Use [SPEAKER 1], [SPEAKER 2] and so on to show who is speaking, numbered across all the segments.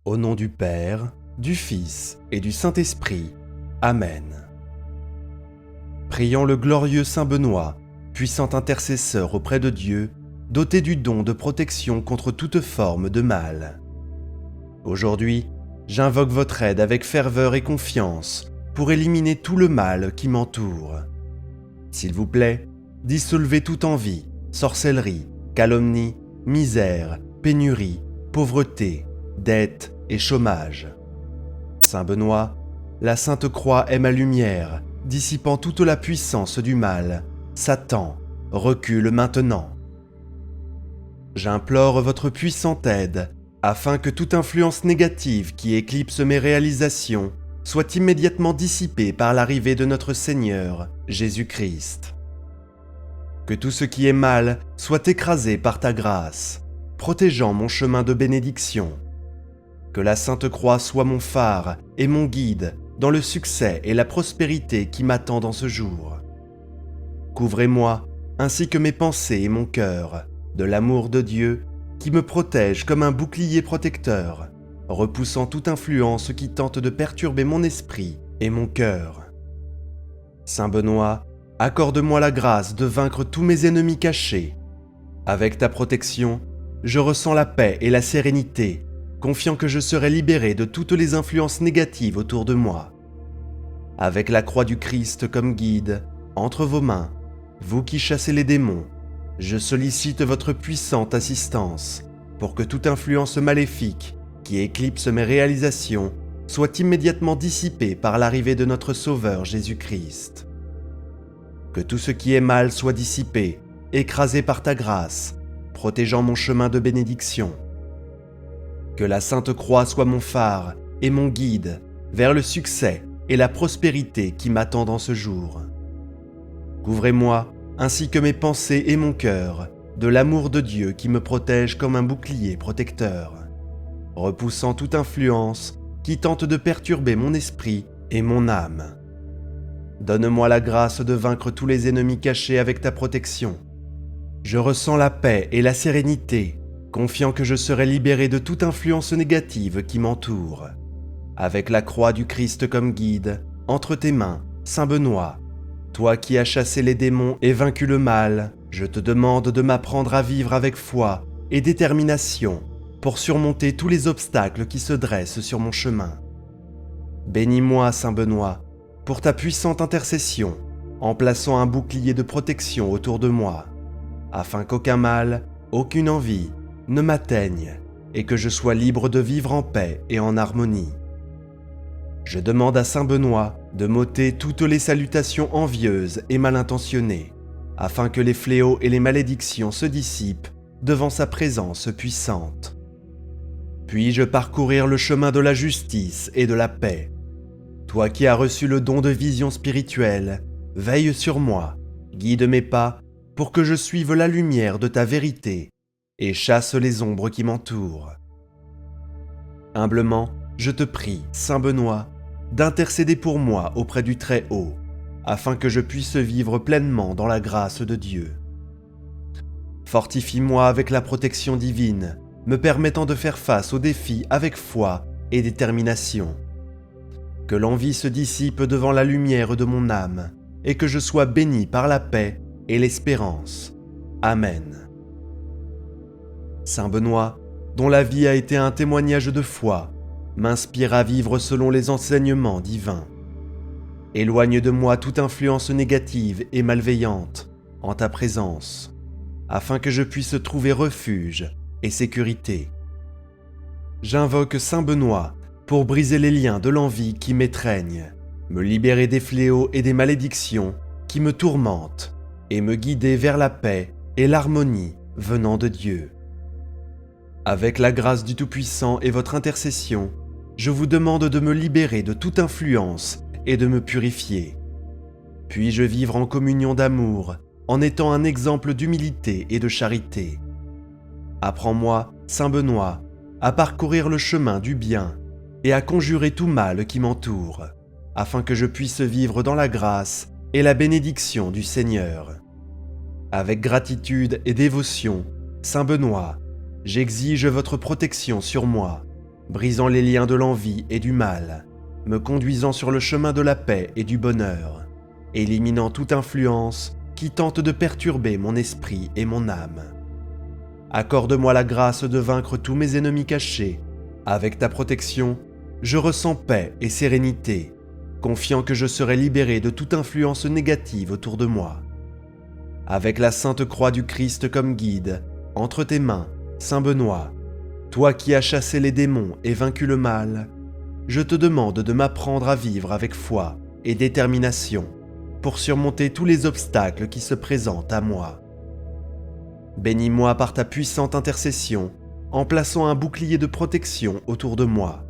[SPEAKER 1] Au nom du Père, du Fils et du Saint-Esprit. Amen. Prions le glorieux Saint Benoît, puissant intercesseur auprès de Dieu, doté du don de protection contre toute forme de mal. Aujourd'hui, j'invoque votre aide avec ferveur et confiance pour éliminer tout le mal qui m'entoure. S'il vous plaît, dissolvez toute envie, sorcellerie, calomnie, misère, pénurie, pauvreté, dette et chômage. Saint Benoît, la Sainte Croix est ma lumière, dissipant toute la puissance du mal. Satan, recule maintenant. J'implore votre puissante aide, afin que toute influence négative qui éclipse mes réalisations soit immédiatement dissipée par l'arrivée de notre Seigneur, Jésus-Christ. Que tout ce qui est mal soit écrasé par ta grâce, protégeant mon chemin de bénédiction. Que la Sainte Croix soit mon phare et mon guide dans le succès et la prospérité qui m'attend dans ce jour. Couvrez-moi, ainsi que mes pensées et mon cœur, de l'amour de Dieu qui me protège comme un bouclier protecteur, repoussant toute influence qui tente de perturber mon esprit et mon cœur. Saint Benoît, accorde-moi la grâce de vaincre tous mes ennemis cachés. Avec ta protection, je ressens la paix et la sérénité, confiant que je serai libéré de toutes les influences négatives autour de moi. Avec la croix du Christ comme guide, entre vos mains, vous qui chassez les démons, je sollicite votre puissante assistance pour que toute influence maléfique qui éclipse mes réalisations soit immédiatement dissipée par l'arrivée de notre Sauveur Jésus-Christ. Que tout ce qui est mal soit dissipé, écrasé par ta grâce, protégeant mon chemin de bénédiction. Que la Sainte Croix soit mon phare et mon guide vers le succès et la prospérité qui m'attend dans ce jour. Couvrez-moi, ainsi que mes pensées et mon cœur, de l'amour de Dieu qui me protège comme un bouclier protecteur, repoussant toute influence qui tente de perturber mon esprit et mon âme. Donne-moi la grâce de vaincre tous les ennemis cachés avec ta protection. Je ressens la paix et la sérénité, confiant que je serai libéré de toute influence négative qui m'entoure. Avec la croix du Christ comme guide, entre tes mains, Saint Benoît, toi qui as chassé les démons et vaincu le mal, je te demande de m'apprendre à vivre avec foi et détermination pour surmonter tous les obstacles qui se dressent sur mon chemin. Bénis-moi, Saint Benoît, pour ta puissante intercession, en plaçant un bouclier de protection autour de moi, afin qu'aucun mal, aucune envie ne m'atteigne et que je sois libre de vivre en paix et en harmonie. Je demande à Saint Benoît de m'ôter toutes les salutations envieuses et mal intentionnées, afin que les fléaux et les malédictions se dissipent devant sa présence puissante. Puis-je parcourir le chemin de la justice et de la paix. Toi qui as reçu le don de vision spirituelle, veille sur moi, guide mes pas pour que je suive la lumière de ta vérité et chasse les ombres qui m'entourent. Humblement, je te prie, Saint Benoît, d'intercéder pour moi auprès du Très-Haut, afin que je puisse vivre pleinement dans la grâce de Dieu. Fortifie-moi avec la protection divine, me permettant de faire face aux défis avec foi et détermination. Que l'envie se dissipe devant la lumière de mon âme, et que je sois béni par la paix et l'espérance. Amen. Saint Benoît, dont la vie a été un témoignage de foi, m'inspire à vivre selon les enseignements divins. Éloigne de moi toute influence négative et malveillante en ta présence, afin que je puisse trouver refuge et sécurité. J'invoque Saint Benoît pour briser les liens de l'envie qui m'étreignent, me libérer des fléaux et des malédictions qui me tourmentent et me guider vers la paix et l'harmonie venant de Dieu. Avec la grâce du Tout-Puissant et votre intercession, je vous demande de me libérer de toute influence et de me purifier. Puis-je vivre en communion d'amour, en étant un exemple d'humilité et de charité. Apprends-moi, Saint Benoît, à parcourir le chemin du bien et à conjurer tout mal qui m'entoure, afin que je puisse vivre dans la grâce et la bénédiction du Seigneur. Avec gratitude et dévotion, Saint Benoît, j'exige votre protection sur moi, brisant les liens de l'envie et du mal, me conduisant sur le chemin de la paix et du bonheur, éliminant toute influence qui tente de perturber mon esprit et mon âme. Accorde-moi la grâce de vaincre tous mes ennemis cachés. Avec ta protection, je ressens paix et sérénité, confiant que je serai libéré de toute influence négative autour de moi. Avec la sainte croix du Christ comme guide, entre tes mains, Saint Benoît, toi qui as chassé les démons et vaincu le mal, je te demande de m'apprendre à vivre avec foi et détermination pour surmonter tous les obstacles qui se présentent à moi. Bénis-moi par ta puissante intercession en plaçant un bouclier de protection autour de moi,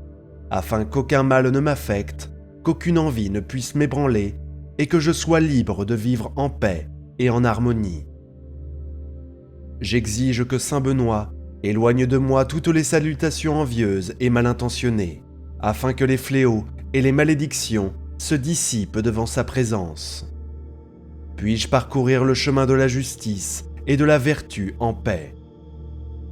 [SPEAKER 1] afin qu'aucun mal ne m'affecte, qu'aucune envie ne puisse m'ébranler et que je sois libre de vivre en paix et en harmonie. J'exige que Saint Benoît éloigne de moi toutes les salutations envieuses et mal intentionnées, afin que les fléaux et les malédictions se dissipent devant sa présence. Puis-je parcourir le chemin de la justice et de la vertu en paix.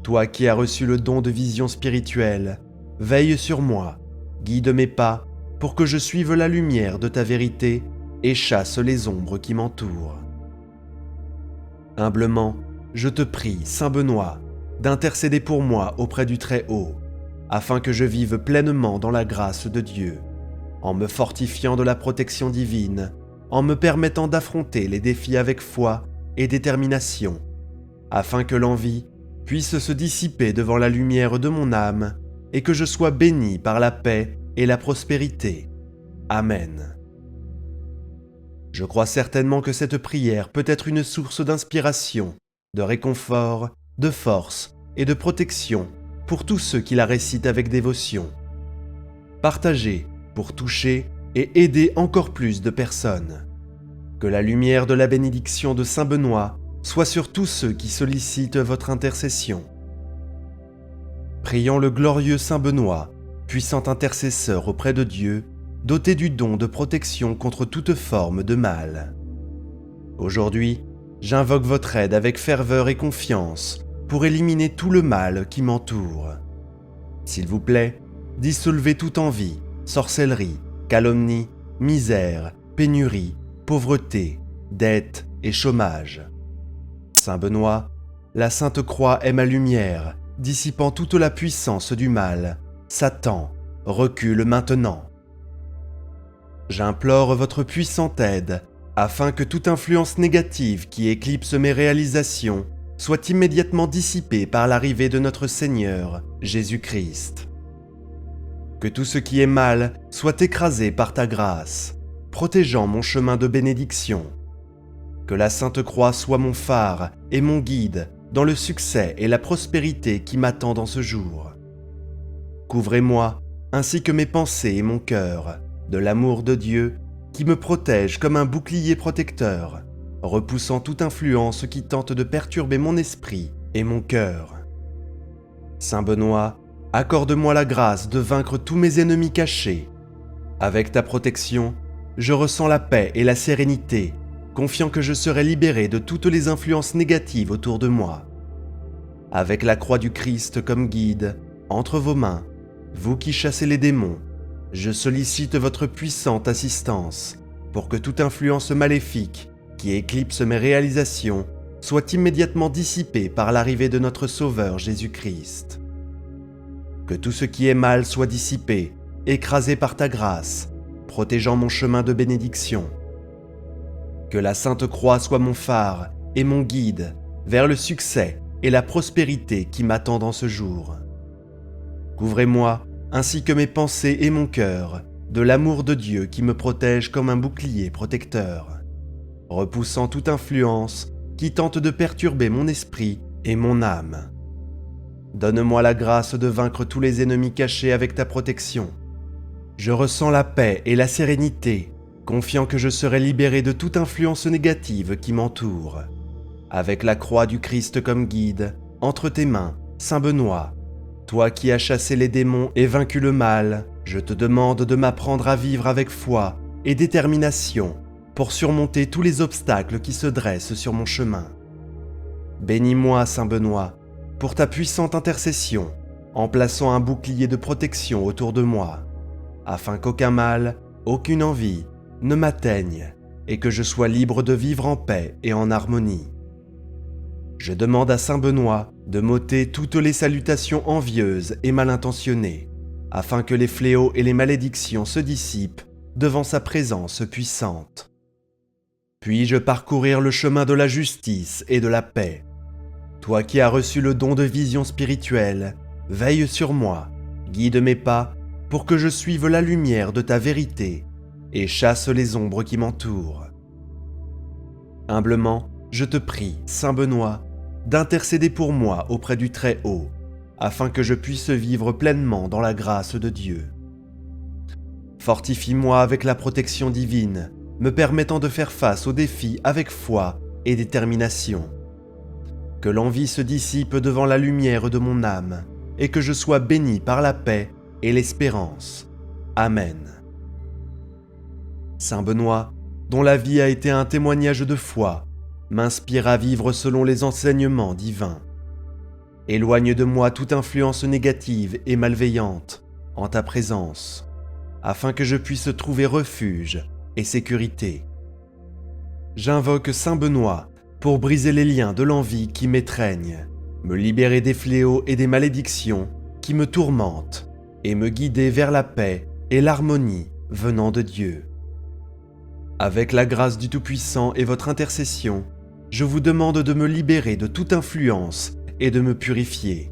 [SPEAKER 1] Toi qui as reçu le don de vision spirituelle, veille sur moi, guide mes pas pour que je suive la lumière de ta vérité et chasse les ombres qui m'entourent. Humblement, je te prie, Saint Benoît, d'intercéder pour moi auprès du Très-Haut, afin que je vive pleinement dans la grâce de Dieu, en me fortifiant de la protection divine, en me permettant d'affronter les défis avec foi et détermination, afin que l'envie puisse se dissiper devant la lumière de mon âme et que je sois béni par la paix et la prospérité. Amen. Je crois certainement que cette prière peut être une source d'inspiration, de réconfort, de force et de protection pour tous ceux qui la récitent avec dévotion. Partagez pour toucher et aider encore plus de personnes. Que la lumière de la bénédiction de Saint Benoît soit sur tous ceux qui sollicitent votre intercession. Prions le glorieux Saint Benoît, puissant intercesseur auprès de Dieu, doté du don de protection contre toute forme de mal. Aujourd'hui, j'invoque votre aide avec ferveur et confiance pour éliminer tout le mal qui m'entoure. S'il vous plaît, dissolvez toute envie, sorcellerie, calomnie, misère, pénurie, pauvreté, dette et chômage. Saint Benoît, la Sainte Croix est ma lumière, dissipant toute la puissance du mal. Satan, recule maintenant. J'implore votre puissante aide, afin que toute influence négative qui éclipse mes réalisations soit immédiatement dissipée par l'arrivée de notre Seigneur, Jésus-Christ. Que tout ce qui est mal soit écrasé par ta grâce, protégeant mon chemin de bénédiction. Que la Sainte Croix soit mon phare et mon guide dans le succès et la prospérité qui m'attend dans ce jour. Couvrez-moi, ainsi que mes pensées et mon cœur, de l'amour de Dieu qui me protège comme un bouclier protecteur, repoussant toute influence qui tente de perturber mon esprit et mon cœur. Saint Benoît, accorde-moi la grâce de vaincre tous mes ennemis cachés. Avec ta protection, je ressens la paix et la sérénité, confiant que je serai libéré de toutes les influences négatives autour de moi. Avec la croix du Christ comme guide, entre vos mains, vous qui chassez les démons, je sollicite votre puissante assistance pour que toute influence maléfique qui éclipse mes réalisations soit immédiatement dissipée par l'arrivée de notre Sauveur Jésus-Christ. Que tout ce qui est mal soit dissipé, écrasé par ta grâce, protégeant mon chemin de bénédiction. Que la Sainte Croix soit mon phare et mon guide vers le succès et la prospérité qui m'attend dans ce jour. Couvrez-moi, ainsi que mes pensées et mon cœur, de l'amour de Dieu qui me protège comme un bouclier protecteur, repoussant toute influence qui tente de perturber mon esprit et mon âme. Donne-moi la grâce de vaincre tous les ennemis cachés avec ta protection. Je ressens la paix et la sérénité, confiant que je serai libéré de toute influence négative qui m'entoure. Avec la croix du Christ comme guide, entre tes mains, Saint Benoît, toi qui as chassé les démons et vaincu le mal, je te demande de m'apprendre à vivre avec foi et détermination pour surmonter tous les obstacles qui se dressent sur mon chemin. Bénis-moi, Saint Benoît, pour ta puissante intercession, en plaçant un bouclier de protection autour de moi, afin qu'aucun mal, aucune envie ne m'atteigne et que je sois libre de vivre en paix et en harmonie. Je demande à Saint Benoît de m'ôter toutes les salutations envieuses et mal intentionnées, afin que les fléaux et les malédictions se dissipent devant sa présence puissante. Puis-je parcourir le chemin de la justice et de la paix? Toi qui as reçu le don de vision spirituelle, veille sur moi, guide mes pas pour que je suive la lumière de ta vérité et chasse les ombres qui m'entourent. Humblement, je te prie, Saint Benoît, d'intercéder pour moi auprès du Très-Haut, afin que je puisse vivre pleinement dans la grâce de Dieu. Fortifie-moi avec la protection divine, me permettant de faire face aux défis avec foi et détermination. Que l'envie se dissipe devant la lumière de mon âme, et que je sois béni par la paix et l'espérance. Amen. Saint Benoît, dont la vie a été un témoignage de foi, m'inspire à vivre selon les enseignements divins. Éloigne de moi toute influence négative et malveillante en ta présence, afin que je puisse trouver refuge et sécurité. J'invoque Saint Benoît pour briser les liens de l'envie qui m'étreignent, me libérer des fléaux et des malédictions qui me tourmentent et me guider vers la paix et l'harmonie venant de Dieu. Avec la grâce du Tout-Puissant et votre intercession, je vous demande de me libérer de toute influence et de me purifier.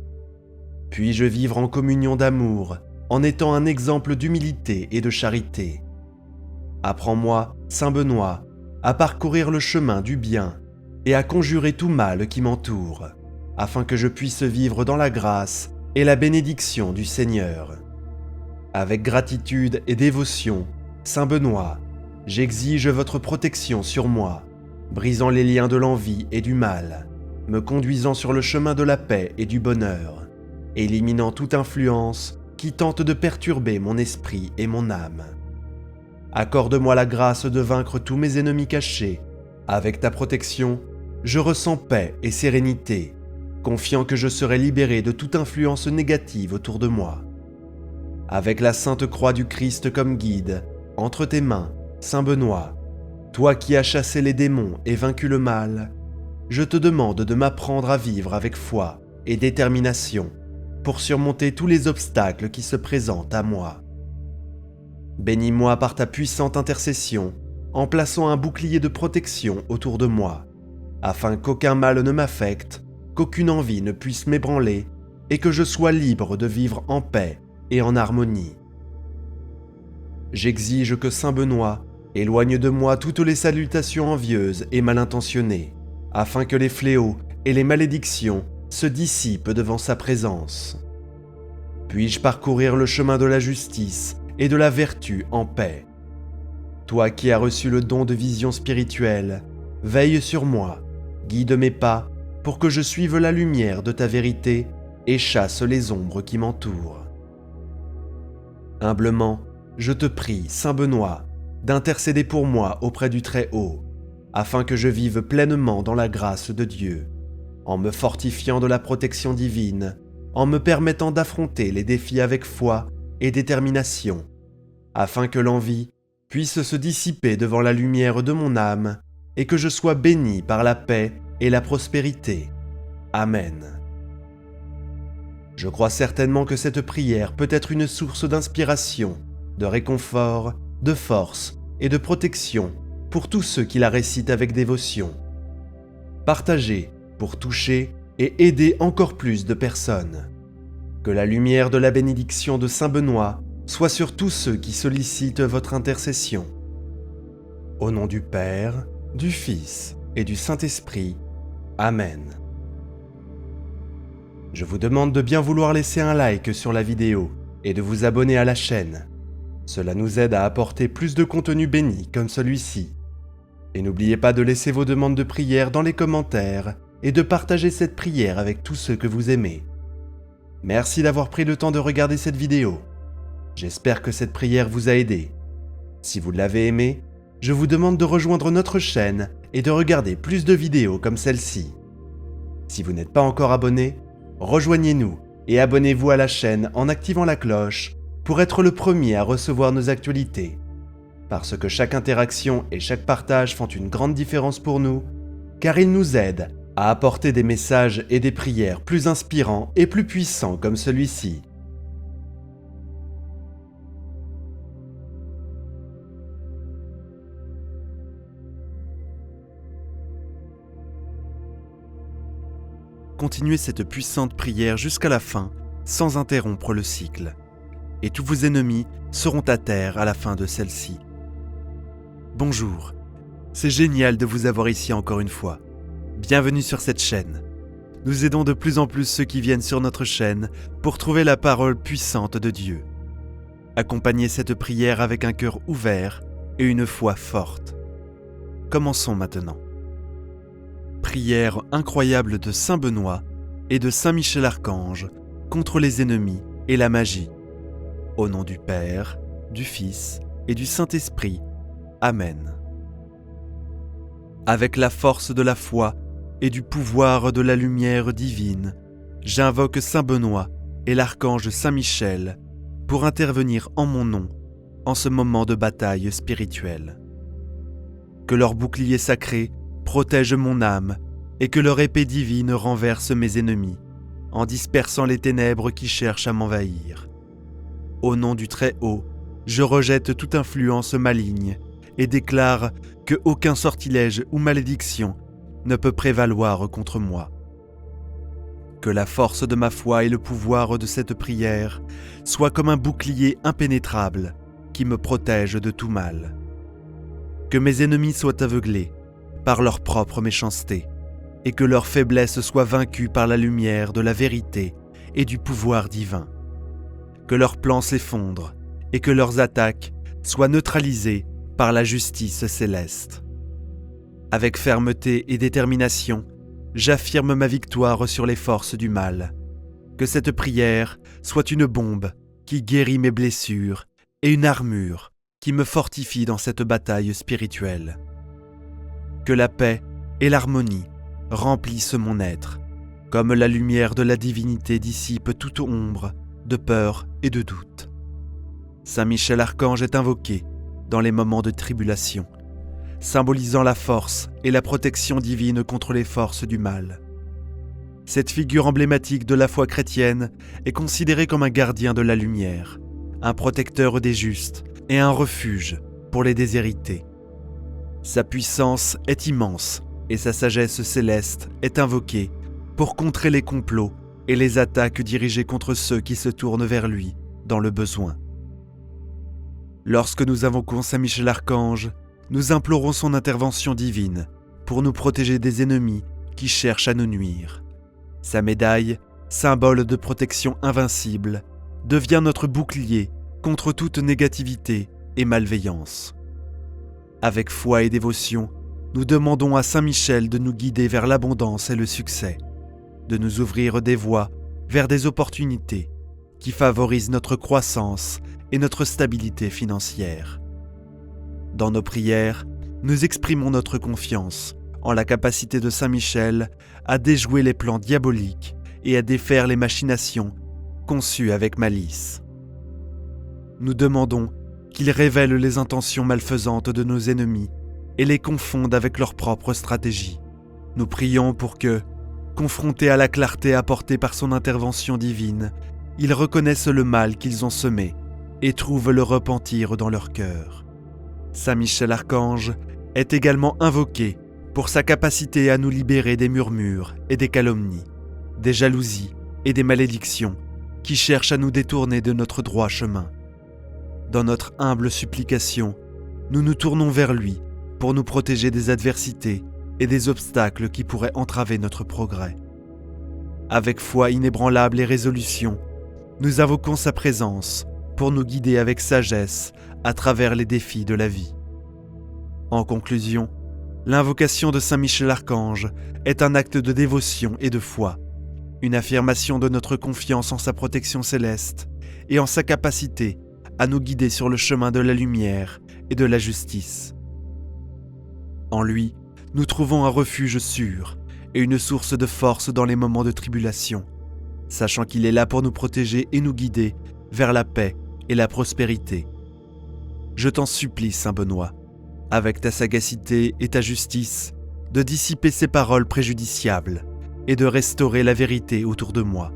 [SPEAKER 1] Puis-je vivre en communion d'amour, en étant un exemple d'humilité et de charité. Apprends-moi, Saint Benoît, à parcourir le chemin du bien et à conjurer tout mal qui m'entoure, afin que je puisse vivre dans la grâce et la bénédiction du Seigneur. Avec gratitude et dévotion, Saint Benoît, j'exige votre protection sur moi, brisant les liens de l'envie et du mal, me conduisant sur le chemin de la paix et du bonheur, éliminant toute influence qui tente de perturber mon esprit et mon âme. Accorde-moi la grâce de vaincre tous mes ennemis cachés. Avec ta protection, je ressens paix et sérénité, confiant que je serai libéré de toute influence négative autour de moi. Avec la sainte croix du Christ comme guide, entre tes mains, Saint Benoît, toi qui as chassé les démons et vaincu le mal, je te demande de m'apprendre à vivre avec foi et détermination pour surmonter tous les obstacles qui se présentent à moi. Bénis-moi par ta puissante intercession en plaçant un bouclier de protection autour de moi, afin qu'aucun mal ne m'affecte, qu'aucune envie ne puisse m'ébranler et que je sois libre de vivre en paix et en harmonie. J'exige que Saint Benoît éloigne de moi toutes les salutations envieuses et mal intentionnées, afin que les fléaux et les malédictions se dissipent devant sa présence. Puis-je parcourir le chemin de la justice et de la vertu en paix? Toi qui as reçu le don de vision spirituelle, veille sur moi, guide mes pas pour que je suive la lumière de ta vérité et chasse les ombres qui m'entourent. Humblement, je te prie, Saint Benoît, d'intercéder pour moi auprès du Très-Haut, afin que je vive pleinement dans la grâce de Dieu, en me fortifiant de la protection divine, en me permettant d'affronter les défis avec foi et détermination, afin que l'envie puisse se dissiper devant la lumière de mon âme et que je sois béni par la paix et la prospérité. Amen. Je crois certainement que cette prière peut être une source d'inspiration, de réconfort, de force et de protection pour tous ceux qui la récitent avec dévotion. Partagez pour toucher et aider encore plus de personnes. Que la lumière de la bénédiction de Saint Benoît soit sur tous ceux qui sollicitent votre intercession. Au nom du Père, du Fils et du Saint-Esprit. Amen. Je vous demande de bien vouloir laisser un like sur la vidéo et de vous abonner à la chaîne. Cela nous aide à apporter plus de contenu béni comme celui-ci. Et n'oubliez pas de laisser vos demandes de prière dans les commentaires et de partager cette prière avec tous ceux que vous aimez. Merci d'avoir pris le temps de regarder cette vidéo. J'espère que cette prière vous a aidé. Si vous l'avez aimée, je vous demande de rejoindre notre chaîne et de regarder plus de vidéos comme celle-ci. Si vous n'êtes pas encore abonné, rejoignez-nous et abonnez-vous à la chaîne en activant la cloche pour être le premier à recevoir nos actualités. Parce que chaque interaction et chaque partage font une grande différence pour nous, car ils nous aident à apporter des messages et des prières plus inspirants et plus puissants comme celui-ci. Continuez cette puissante prière jusqu'à la fin, sans interrompre le cycle. Et tous vos ennemis seront à terre à la fin de celle-ci. Bonjour, c'est génial de vous avoir ici encore une fois. Bienvenue sur cette chaîne. Nous aidons de plus en plus ceux qui viennent sur notre chaîne pour trouver la parole puissante de Dieu. Accompagnez cette prière avec un cœur ouvert et une foi forte. Commençons maintenant. Prière incroyable de Saint Benoît et de Saint Michel Archange contre les ennemis et la magie. Au nom du Père, du Fils et du Saint-Esprit. Amen. Avec la force de la foi et du pouvoir de la lumière divine, j'invoque Saint Benoît et l'archange Saint Michel pour intervenir en mon nom en ce moment de bataille spirituelle. Que leur bouclier sacré protège mon âme et que leur épée divine renverse mes ennemis en dispersant les ténèbres qui cherchent à m'envahir. Au nom du Très-Haut, je rejette toute influence maligne et déclare que aucun sortilège ou malédiction ne peut prévaloir contre moi. Que la force de ma foi et le pouvoir de cette prière soient comme un bouclier impénétrable qui me protège de tout mal. Que mes ennemis soient aveuglés par leur propre méchanceté et que leur faiblesse soit vaincue par la lumière de la vérité et du pouvoir divin. Que leurs plans s'effondrent et que leurs attaques soient neutralisées par la justice céleste. Avec fermeté et détermination, j'affirme ma victoire sur les forces du mal. Que cette prière soit une bombe qui guérit mes blessures et une armure qui me fortifie dans cette bataille spirituelle. Que la paix et l'harmonie remplissent mon être, comme la lumière de la divinité dissipe toute ombre de peur et de doute. Saint Michel Archange est invoqué dans les moments de tribulation, symbolisant la force et la protection divine contre les forces du mal. Cette figure emblématique de la foi chrétienne est considérée comme un gardien de la lumière, un protecteur des justes et un refuge pour les déshérités. Sa puissance est immense et sa sagesse céleste est invoquée pour contrer les complots et les attaques dirigées contre ceux qui se tournent vers lui dans le besoin. Lorsque nous invoquons Saint Michel Archange, nous implorons son intervention divine pour nous protéger des ennemis qui cherchent à nous nuire. Sa médaille, symbole de protection invincible, devient notre bouclier contre toute négativité et malveillance. Avec foi et dévotion, nous demandons à Saint Michel de nous guider vers l'abondance et le succès, de nous ouvrir des voies vers des opportunités qui favorisent notre croissance et notre stabilité financière. Dans nos prières, nous exprimons notre confiance en la capacité de Saint Michel à déjouer les plans diaboliques et à défaire les machinations conçues avec malice. Nous demandons qu'il révèle les intentions malfaisantes de nos ennemis et les confonde avec leurs propres stratégies. Nous prions pour que, confrontés à la clarté apportée par son intervention divine, ils reconnaissent le mal qu'ils ont semé et trouvent le repentir dans leur cœur. Saint Michel Archange est également invoqué pour sa capacité à nous libérer des murmures et des calomnies, des jalousies et des malédictions qui cherchent à nous détourner de notre droit chemin. Dans notre humble supplication, nous nous tournons vers lui pour nous protéger des adversités et des obstacles qui pourraient entraver notre progrès. Avec foi inébranlable et résolution, nous invoquons sa présence pour nous guider avec sagesse à travers les défis de la vie. En conclusion, l'invocation de Saint Michel Archange est un acte de dévotion et de foi, une affirmation de notre confiance en sa protection céleste et en sa capacité à nous guider sur le chemin de la lumière et de la justice. En lui, nous trouvons un refuge sûr et une source de force dans les moments de tribulation. sachant qu'il est là pour nous protéger et nous guider vers la paix et la prospérité. Je t'en supplie, Saint Benoît, avec ta sagacité et ta justice, de dissiper ces paroles préjudiciables et de restaurer la vérité autour de moi.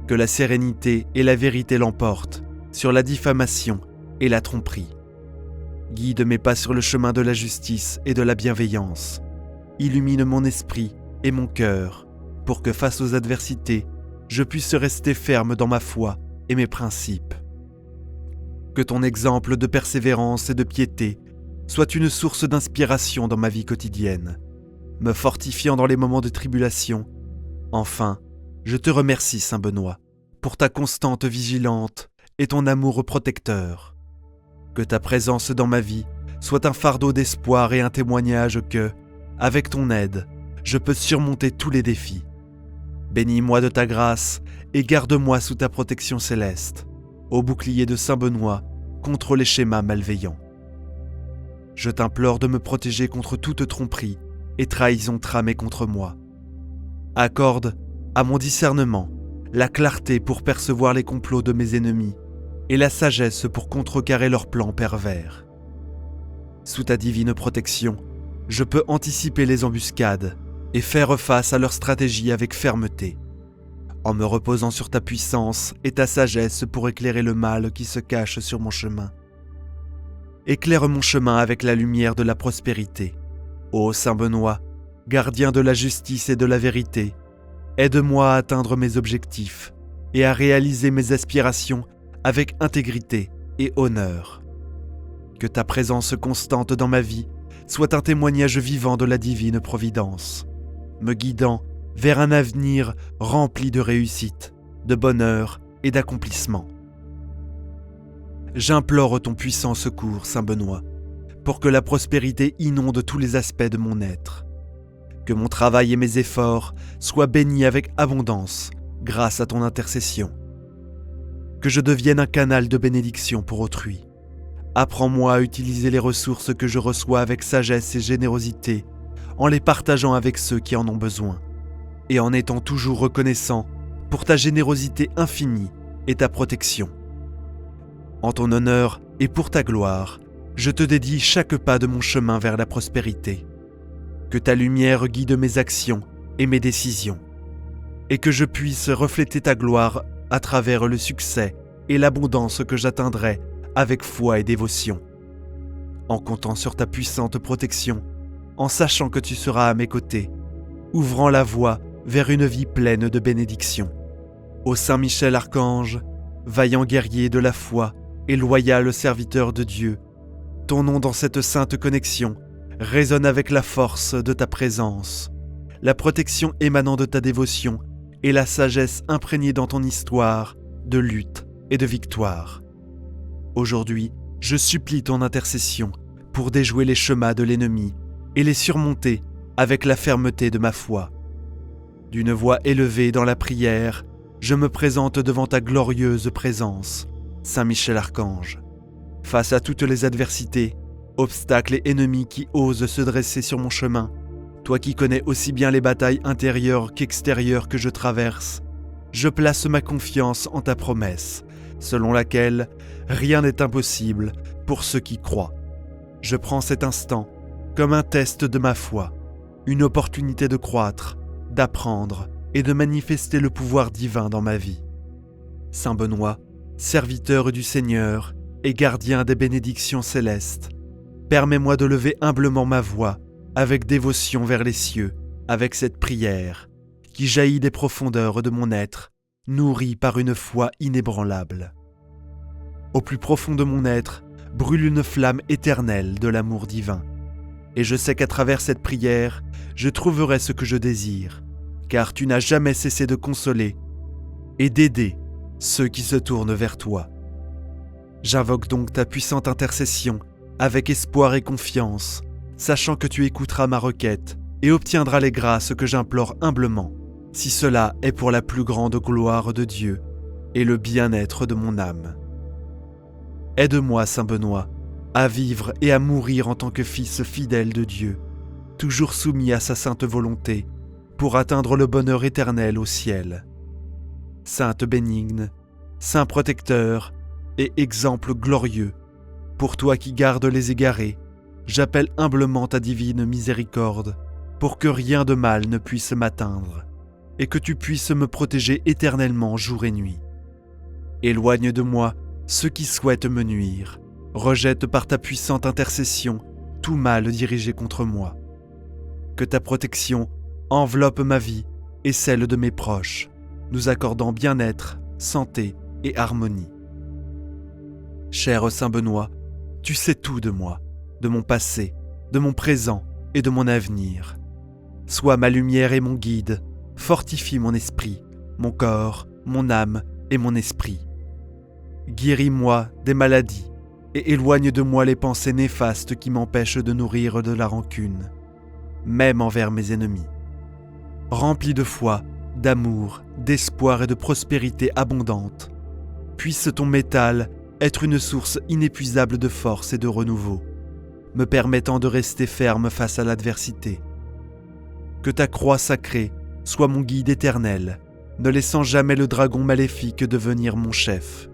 [SPEAKER 1] Que la sérénité et la vérité l'emportent sur la diffamation et la tromperie. Guide mes pas sur le chemin de la justice et de la bienveillance. Illumine mon esprit et mon cœur pour que face aux adversités, je puisse rester ferme dans ma foi et mes principes. Que ton exemple de persévérance et de piété soit une source d'inspiration dans ma vie quotidienne, me fortifiant dans les moments de tribulation. Enfin, je te remercie, Saint Benoît, pour ta constante vigilante et ton amour protecteur. Que ta présence dans ma vie soit un fardeau d'espoir et un témoignage que, avec ton aide, je peux surmonter tous les défis. Bénis-moi de ta grâce et garde-moi sous ta protection céleste, au bouclier de Saint Benoît contre les schémas malveillants. Je t'implore de me protéger contre toute tromperie et trahison tramée contre moi. Accorde à mon discernement la clarté pour percevoir les complots de mes ennemis et la sagesse pour contrecarrer leurs plans pervers. Sous ta divine protection, je peux anticiper les embuscades et faire face à leurs stratégies avec fermeté, en me reposant sur ta puissance et ta sagesse pour éclairer le mal qui se cache sur mon chemin. Éclaire mon chemin avec la lumière de la prospérité. Ô Saint Benoît, gardien de la justice et de la vérité, aide-moi à atteindre mes objectifs et à réaliser mes aspirations avec intégrité et honneur. Que ta présence constante dans ma vie soit un témoignage vivant de la divine providence, me guidant vers un avenir rempli de réussite, de bonheur et d'accomplissement. J'implore ton puissant secours, Saint Benoît, pour que la prospérité inonde tous les aspects de mon être. Que mon travail et mes efforts soient bénis avec abondance grâce à ton intercession. Que je devienne un canal de bénédiction pour autrui. Apprends-moi à utiliser les ressources que je reçois avec sagesse et générosité, en les partageant avec ceux qui en ont besoin, et en étant toujours reconnaissant pour ta générosité infinie et ta protection. En ton honneur et pour ta gloire, je te dédie chaque pas de mon chemin vers la prospérité. Que ta lumière guide mes actions et mes décisions, et que je puisse refléter ta gloire à travers le succès et l'abondance que j'atteindrai avec foi et dévotion. En comptant sur ta puissante protection, en sachant que tu seras à mes côtés, ouvrant la voie vers une vie pleine de bénédictions. Ô Saint Michel Archange, vaillant guerrier de la foi et loyal serviteur de Dieu, ton nom dans cette sainte connexion résonne avec la force de ta présence, la protection émanant de ta dévotion et la sagesse imprégnée dans ton histoire de lutte et de victoire. Aujourd'hui, je supplie ton intercession pour déjouer les chemins de l'ennemi et les surmonter avec la fermeté de ma foi. D'une voix élevée dans la prière, je me présente devant ta glorieuse présence, Saint Michel Archange. Face à toutes les adversités, obstacles et ennemis qui osent se dresser sur mon chemin, toi qui connais aussi bien les batailles intérieures qu'extérieures que je traverse, je place ma confiance en ta promesse, selon laquelle rien n'est impossible pour ceux qui croient. Je prends cet instant comme un test de ma foi, une opportunité de croître, d'apprendre et de manifester le pouvoir divin dans ma vie. Saint Benoît, serviteur du Seigneur et gardien des bénédictions célestes, permets-moi de lever humblement ma voix avec dévotion vers les cieux, avec cette prière qui jaillit des profondeurs de mon être, nourrie par une foi inébranlable. Au plus profond de mon être brûle une flamme éternelle de l'amour divin, et je sais qu'à travers cette prière, je trouverai ce que je désire, car tu n'as jamais cessé de consoler et d'aider ceux qui se tournent vers toi. J'invoque donc ta puissante intercession avec espoir et confiance, sachant que tu écouteras ma requête et obtiendras les grâces que j'implore humblement, si cela est pour la plus grande gloire de Dieu et le bien-être de mon âme. Aide-moi, Saint Benoît, à vivre et à mourir en tant que fils fidèle de Dieu, toujours soumis à sa sainte volonté, pour atteindre le bonheur éternel au ciel. Sainte bénigne, Saint protecteur et exemple glorieux, pour toi qui gardes les égarés, j'appelle humblement ta divine miséricorde, pour que rien de mal ne puisse m'atteindre, et que tu puisses me protéger éternellement jour et nuit. Éloigne de moi ceux qui souhaitent me nuire, rejette par ta puissante intercession tout mal dirigé contre moi. Que ta protection enveloppe ma vie et celle de mes proches, nous accordant bien-être, santé et harmonie. Cher Saint Benoît, tu sais tout de moi, de mon passé, de mon présent et de mon avenir. Sois ma lumière et mon guide, fortifie mon esprit, mon corps, mon âme et mon esprit. Guéris-moi des maladies et éloigne de moi les pensées néfastes qui m'empêchent de nourrir de la rancune, même envers mes ennemis. Remplis de foi, d'amour, d'espoir et de prospérité abondante, puisse ton métal être une source inépuisable de force et de renouveau, me permettant de rester ferme face à l'adversité. Que ta croix sacrée soit mon guide éternel, ne laissant jamais le dragon maléfique devenir mon chef.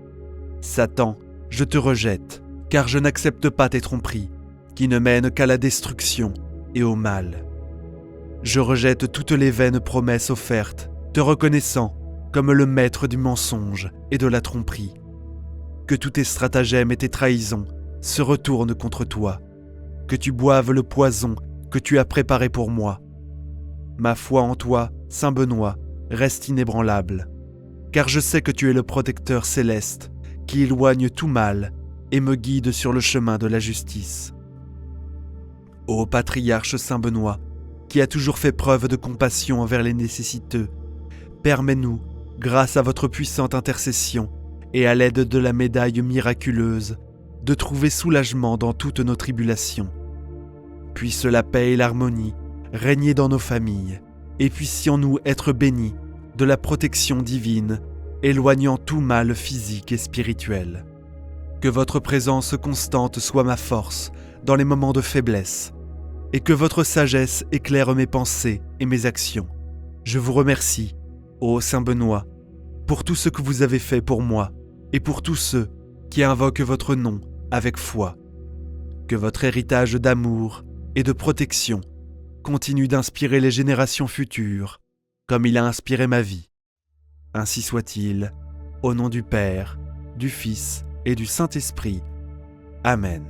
[SPEAKER 1] Satan, je te rejette, car je n'accepte pas tes tromperies, qui ne mènent qu'à la destruction et au mal. Je rejette toutes les vaines promesses offertes, te reconnaissant comme le maître du mensonge et de la tromperie. Que tous tes stratagèmes et tes trahisons se retournent contre toi, que tu boives le poison que tu as préparé pour moi. Ma foi en toi, Saint Benoît, reste inébranlable, car je sais que tu es le protecteur céleste qui éloigne tout mal et me guide sur le chemin de la justice. Ô patriarche Saint Benoît, qui a toujours fait preuve de compassion envers les nécessiteux, permets-nous, grâce à votre puissante intercession et à l'aide de la médaille miraculeuse, de trouver soulagement dans toutes nos tribulations. Puisse la paix et l'harmonie régner dans nos familles, et puissions-nous être bénis de la protection divine, éloignant tout mal physique et spirituel. Que votre présence constante soit ma force dans les moments de faiblesse, et que votre sagesse éclaire mes pensées et mes actions. Je vous remercie, ô Saint Benoît, pour tout ce que vous avez fait pour moi et pour tous ceux qui invoquent votre nom avec foi. Que votre héritage d'amour et de protection continue d'inspirer les générations futures, comme il a inspiré ma vie. Ainsi soit-il, au nom du Père, du Fils et du Saint-Esprit. Amen.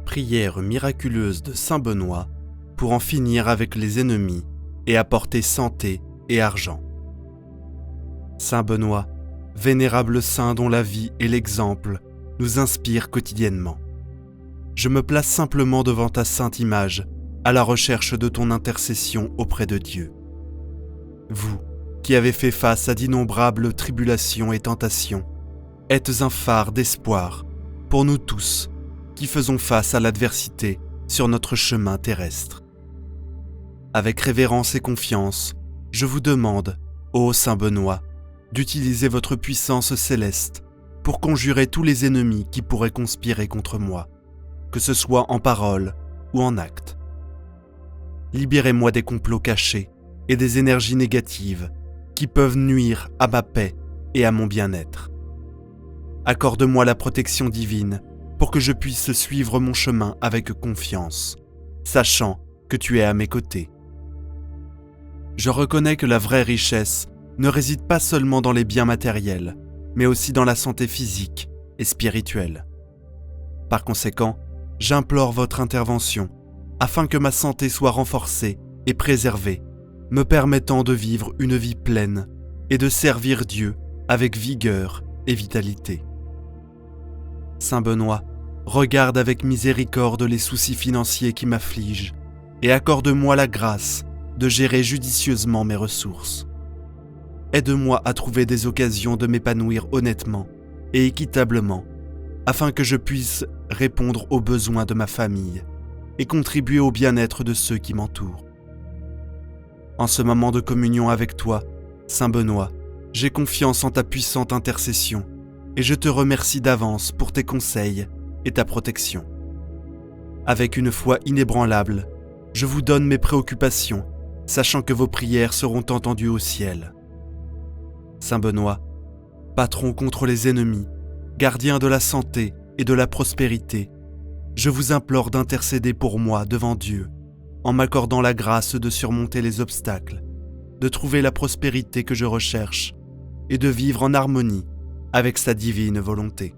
[SPEAKER 1] Prière miraculeuse de Saint Benoît pour en finir avec les ennemis et apporter santé et argent. Saint Benoît, vénérable saint dont la vie et l'exemple nous inspirent quotidiennement. Je me place simplement devant ta sainte image, à la recherche de ton intercession auprès de Dieu. Vous, qui avez fait face à d'innombrables tribulations et tentations, êtes un phare d'espoir pour nous tous qui faisons face à l'adversité sur notre chemin terrestre. Avec révérence et confiance, je vous demande, ô Saint Benoît, d'utiliser votre puissance céleste pour conjurer tous les ennemis qui pourraient conspirer contre moi, que ce soit en parole ou en acte. Libérez-moi des complots cachés et des énergies négatives qui peuvent nuire à ma paix et à mon bien-être. Accorde-moi la protection divine pour que je puisse suivre mon chemin avec confiance, sachant que tu es à mes côtés. Je reconnais que la vraie richesse ne réside pas seulement dans les biens matériels, mais aussi dans la santé physique et spirituelle. Par conséquent, j'implore votre intervention afin que ma santé soit renforcée et préservée, me permettant de vivre une vie pleine et de servir Dieu avec vigueur et vitalité. Saint Benoît, regarde avec miséricorde les soucis financiers qui m'affligent et accorde-moi la grâce de gérer judicieusement mes ressources. Aide-moi à trouver des occasions de m'épanouir honnêtement et équitablement, afin que je puisse répondre aux besoins de ma famille et contribuer au bien-être de ceux qui m'entourent. En ce moment de communion avec toi, Saint Benoît, j'ai confiance en ta puissante intercession et je te remercie d'avance pour tes conseils et ta protection. Avec une foi inébranlable, je vous donne mes préoccupations, sachant que vos prières seront entendues au ciel. Saint Benoît, patron contre les ennemis, gardien de la santé et de la prospérité, je vous implore d'intercéder pour moi devant Dieu, en m'accordant la grâce de surmonter les obstacles, de trouver la prospérité que je recherche et de vivre en harmonie avec sa divine volonté.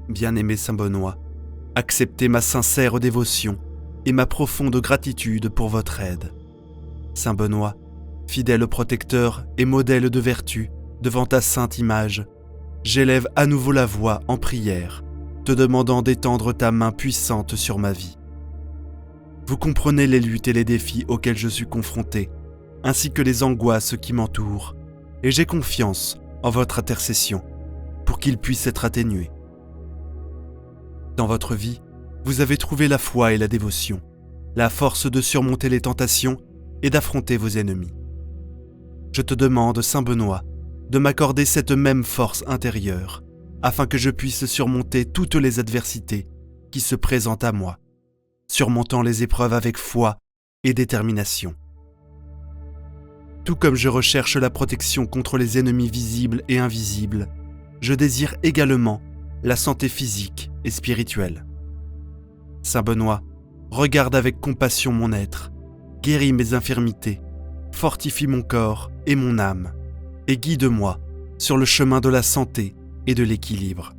[SPEAKER 1] Bien-aimé Saint Benoît, acceptez ma sincère dévotion et ma profonde gratitude pour votre aide. Saint Benoît, fidèle protecteur et modèle de vertu devant ta sainte image, j'élève à nouveau la voix en prière, te demandant d'étendre ta main puissante sur ma vie. Vous comprenez les luttes et les défis auxquels je suis confronté, ainsi que les angoisses qui m'entourent, et j'ai confiance en votre intercession pour qu'ils puissent être atténués. Dans votre vie, vous avez trouvé la foi et la dévotion, la force de surmonter les tentations et d'affronter vos ennemis. Je te demande, Saint Benoît, de m'accorder cette même force intérieure, afin que je puisse surmonter toutes les adversités qui se présentent à moi, surmontant les épreuves avec foi et détermination. Tout comme je recherche la protection contre les ennemis visibles et invisibles, je désire également la santé physique et spirituelle. Saint Benoît, regarde avec compassion mon être, guéris mes infirmités, fortifie mon corps et mon âme, et guide-moi sur le chemin de la santé et de l'équilibre.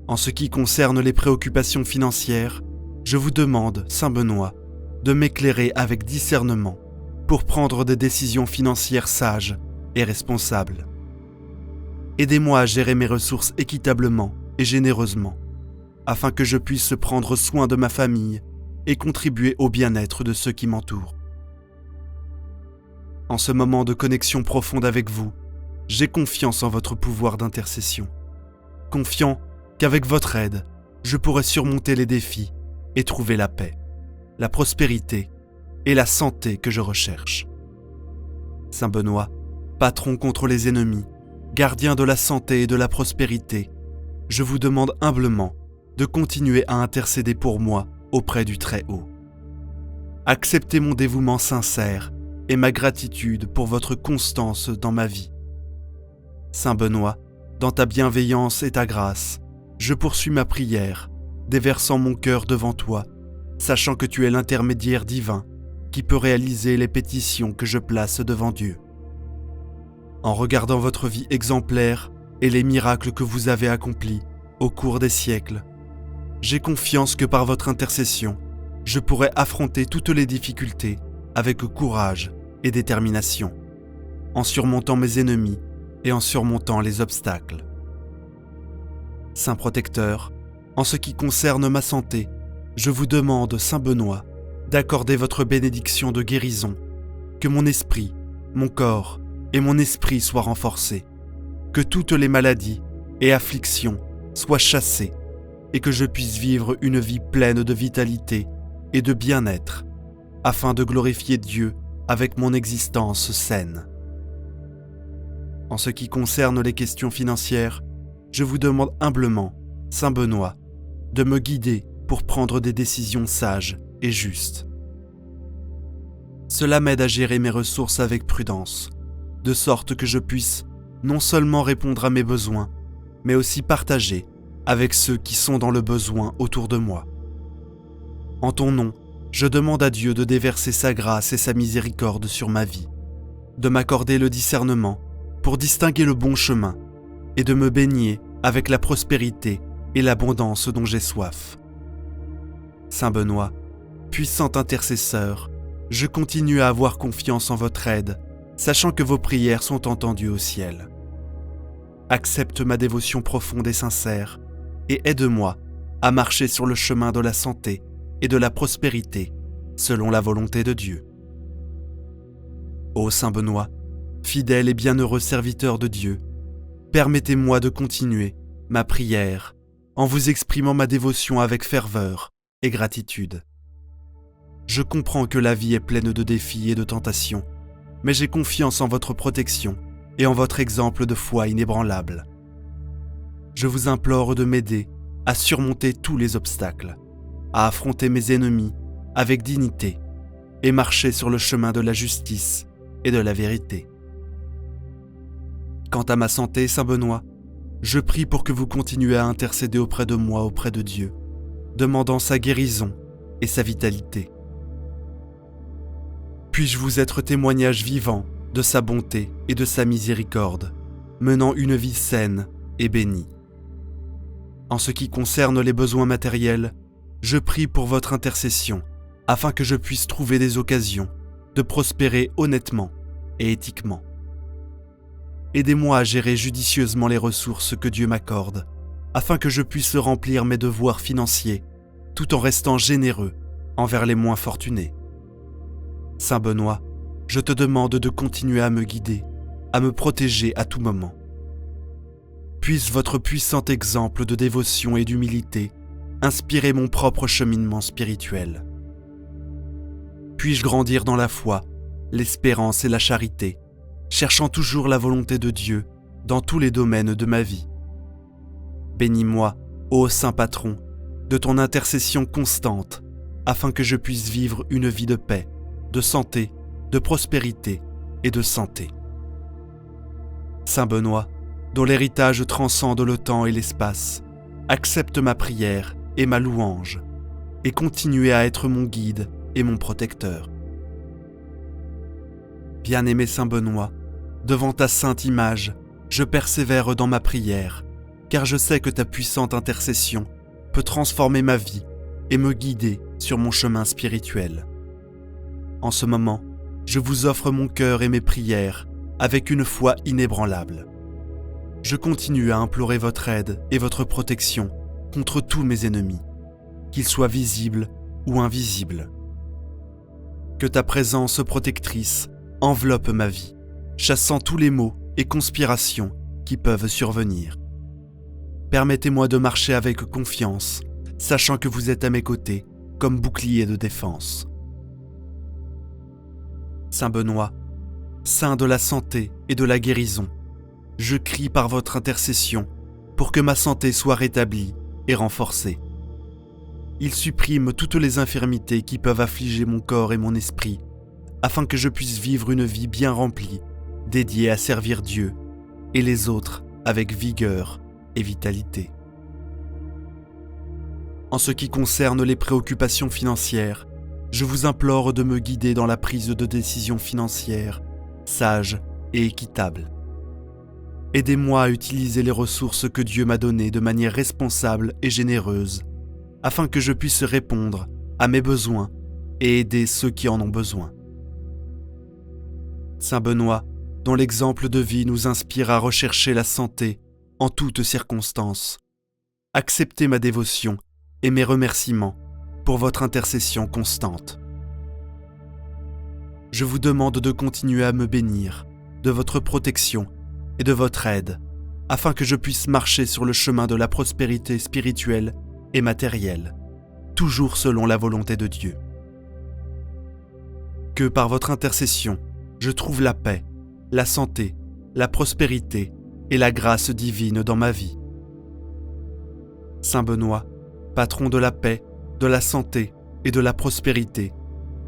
[SPEAKER 1] En ce qui concerne les préoccupations financières, je vous demande, Saint Benoît, de m'éclairer avec discernement pour prendre des décisions financières sages et responsables. Aidez-moi à gérer mes ressources équitablement et généreusement, afin que je puisse prendre soin de ma famille et contribuer au bien-être de ceux qui m'entourent. En ce moment de connexion profonde avec vous, j'ai confiance en votre pouvoir d'intercession, confiant qu'avec votre aide, je pourrai surmonter les défis et trouver la paix, la prospérité et la santé que je recherche. Saint Benoît, patron contre les ennemis, gardien de la santé et de la prospérité, je vous demande humblement de continuer à intercéder pour moi auprès du Très-Haut. Acceptez mon dévouement sincère et ma gratitude pour votre constance dans ma vie. Saint Benoît, dans ta bienveillance et ta grâce, je poursuis ma prière, déversant mon cœur devant toi, sachant que tu es l'intermédiaire divin qui peut réaliser les pétitions que je place devant Dieu. En regardant votre vie exemplaire et les miracles que vous avez accomplis au cours des siècles, j'ai confiance que par votre intercession, je pourrai affronter toutes les difficultés avec courage et détermination, en surmontant mes ennemis et en surmontant les obstacles. Saint protecteur, en ce qui concerne ma santé, je vous demande, Saint Benoît, d'accorder votre bénédiction de guérison, que mon esprit, mon corps et mon esprit soient renforcés, que toutes les maladies et afflictions soient chassées et que je puisse vivre une vie pleine de vitalité et de bien-être, afin de glorifier Dieu avec mon existence saine. En ce qui concerne les questions financières, je vous demande humblement, Saint Benoît, de me guider pour prendre des décisions sages et justes. Cela m'aide à gérer mes ressources avec prudence, de sorte que je puisse non seulement répondre à mes besoins, mais aussi partager avec ceux qui sont dans le besoin autour de moi. En ton nom, je demande à Dieu de déverser sa grâce et sa miséricorde sur ma vie, de m'accorder le discernement pour distinguer le bon chemin et de me baigner avec la prospérité et l'abondance dont j'ai soif. Saint Benoît, puissant intercesseur, je continue à avoir confiance en votre aide, sachant que vos prières sont entendues au ciel. Accepte ma dévotion profonde et sincère, et aide-moi à marcher sur le chemin de la santé et de la prospérité, selon la volonté de Dieu. Ô Saint Benoît, fidèle et bienheureux serviteur de Dieu, permettez-moi de continuer ma prière en vous exprimant ma dévotion avec ferveur et gratitude. Je comprends que la vie est pleine de défis et de tentations, mais j'ai confiance en votre protection et en votre exemple de foi inébranlable. Je vous implore de m'aider à surmonter tous les obstacles, à affronter mes ennemis avec dignité et marcher sur le chemin de la justice
[SPEAKER 2] et de la vérité. Quant à ma santé, Saint Benoît, je prie pour que vous continuez à intercéder auprès de moi, auprès de Dieu, demandant sa guérison et sa vitalité. Puis-je vous être témoignage vivant de sa bonté et de sa miséricorde, menant une vie saine et bénie. En ce qui concerne les besoins matériels, je prie pour votre intercession, afin que je puisse trouver des occasions de prospérer honnêtement et éthiquement. Aidez-moi à gérer judicieusement les ressources que Dieu m'accorde, afin que je puisse remplir mes devoirs financiers, tout en restant généreux envers les moins fortunés. Saint Benoît, je te demande de continuer à me guider, à me protéger à tout moment. Puisse votre puissant exemple de dévotion et d'humilité inspirer mon propre cheminement spirituel. Puis-je grandir dans la foi, l'espérance et la charité, cherchant toujours la volonté de Dieu dans tous les domaines de ma vie. Bénis-moi, ô Saint Patron, de ton intercession constante, afin que je puisse vivre une vie de paix, de santé, de prospérité et de santé. Saint Benoît, dont l'héritage transcende le temps et l'espace, accepte ma prière et ma louange, et continue à être mon guide et mon protecteur. Bien-aimé Saint Benoît, devant ta sainte image, je persévère dans ma prière, car je sais que ta puissante intercession peut transformer ma vie et me guider sur mon chemin spirituel. En ce moment, je vous offre mon cœur et mes prières avec une foi inébranlable. Je continue à implorer votre aide et votre protection contre tous mes ennemis, qu'ils soient visibles ou invisibles. Que ta présence protectrice enveloppe ma vie, chassant tous les maux et conspirations qui peuvent survenir. Permettez-moi de marcher avec confiance, sachant que vous êtes à mes côtés comme bouclier de défense. Saint Benoît, saint de la santé et de la guérison, je crie par votre intercession pour que ma santé soit rétablie et renforcée. Il supprime toutes les infirmités qui peuvent affliger mon corps et mon esprit, afin que je puisse vivre une vie bien remplie, dédiée à servir Dieu et les autres avec vigueur et vitalité. En ce qui concerne les préoccupations financières, je vous implore de me guider dans la prise de décisions financières, sages et équitables. Aidez-moi à utiliser les ressources que Dieu m'a données de manière responsable et généreuse, afin que je puisse répondre à mes besoins et aider ceux qui en ont besoin. Saint Benoît, dont l'exemple de vie nous inspire à rechercher la santé en toutes circonstances, acceptez ma dévotion et mes remerciements pour votre intercession constante. Je vous demande de continuer à me bénir, de votre protection et de votre aide, afin que je puisse marcher sur le chemin de la prospérité spirituelle et matérielle, toujours selon la volonté de Dieu. Que par votre intercession, je trouve la paix, la santé, la prospérité et la grâce divine dans ma vie. Saint Benoît, patron de la paix, de la santé et de la prospérité,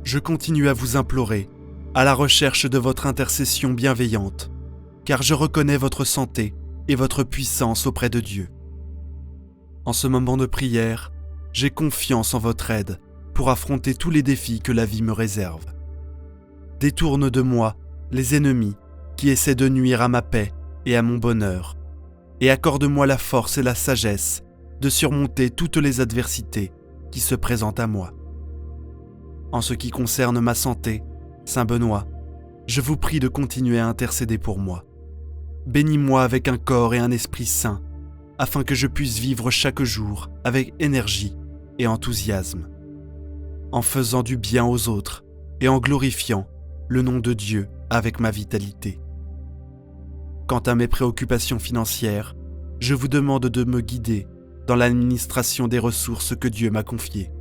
[SPEAKER 2] je continue à vous implorer, à la recherche de votre intercession bienveillante, car je reconnais votre santé et votre puissance auprès de Dieu. En ce moment de prière, j'ai confiance en votre aide pour affronter tous les défis que la vie me réserve. Détourne de moi les ennemis qui essaient de nuire à ma paix et à mon bonheur, et accorde-moi la force et la sagesse de surmonter toutes les adversités qui se présentent à moi. En ce qui concerne ma santé, Saint Benoît, je vous prie de continuer à intercéder pour moi. Bénis-moi avec un corps et un esprit sains, afin que je puisse vivre chaque jour avec énergie et enthousiasme, en faisant du bien aux autres et en glorifiant le nom de Dieu avec ma vitalité. Quant à mes préoccupations financières, je vous demande de me guider dans l'administration des ressources que Dieu m'a confiées.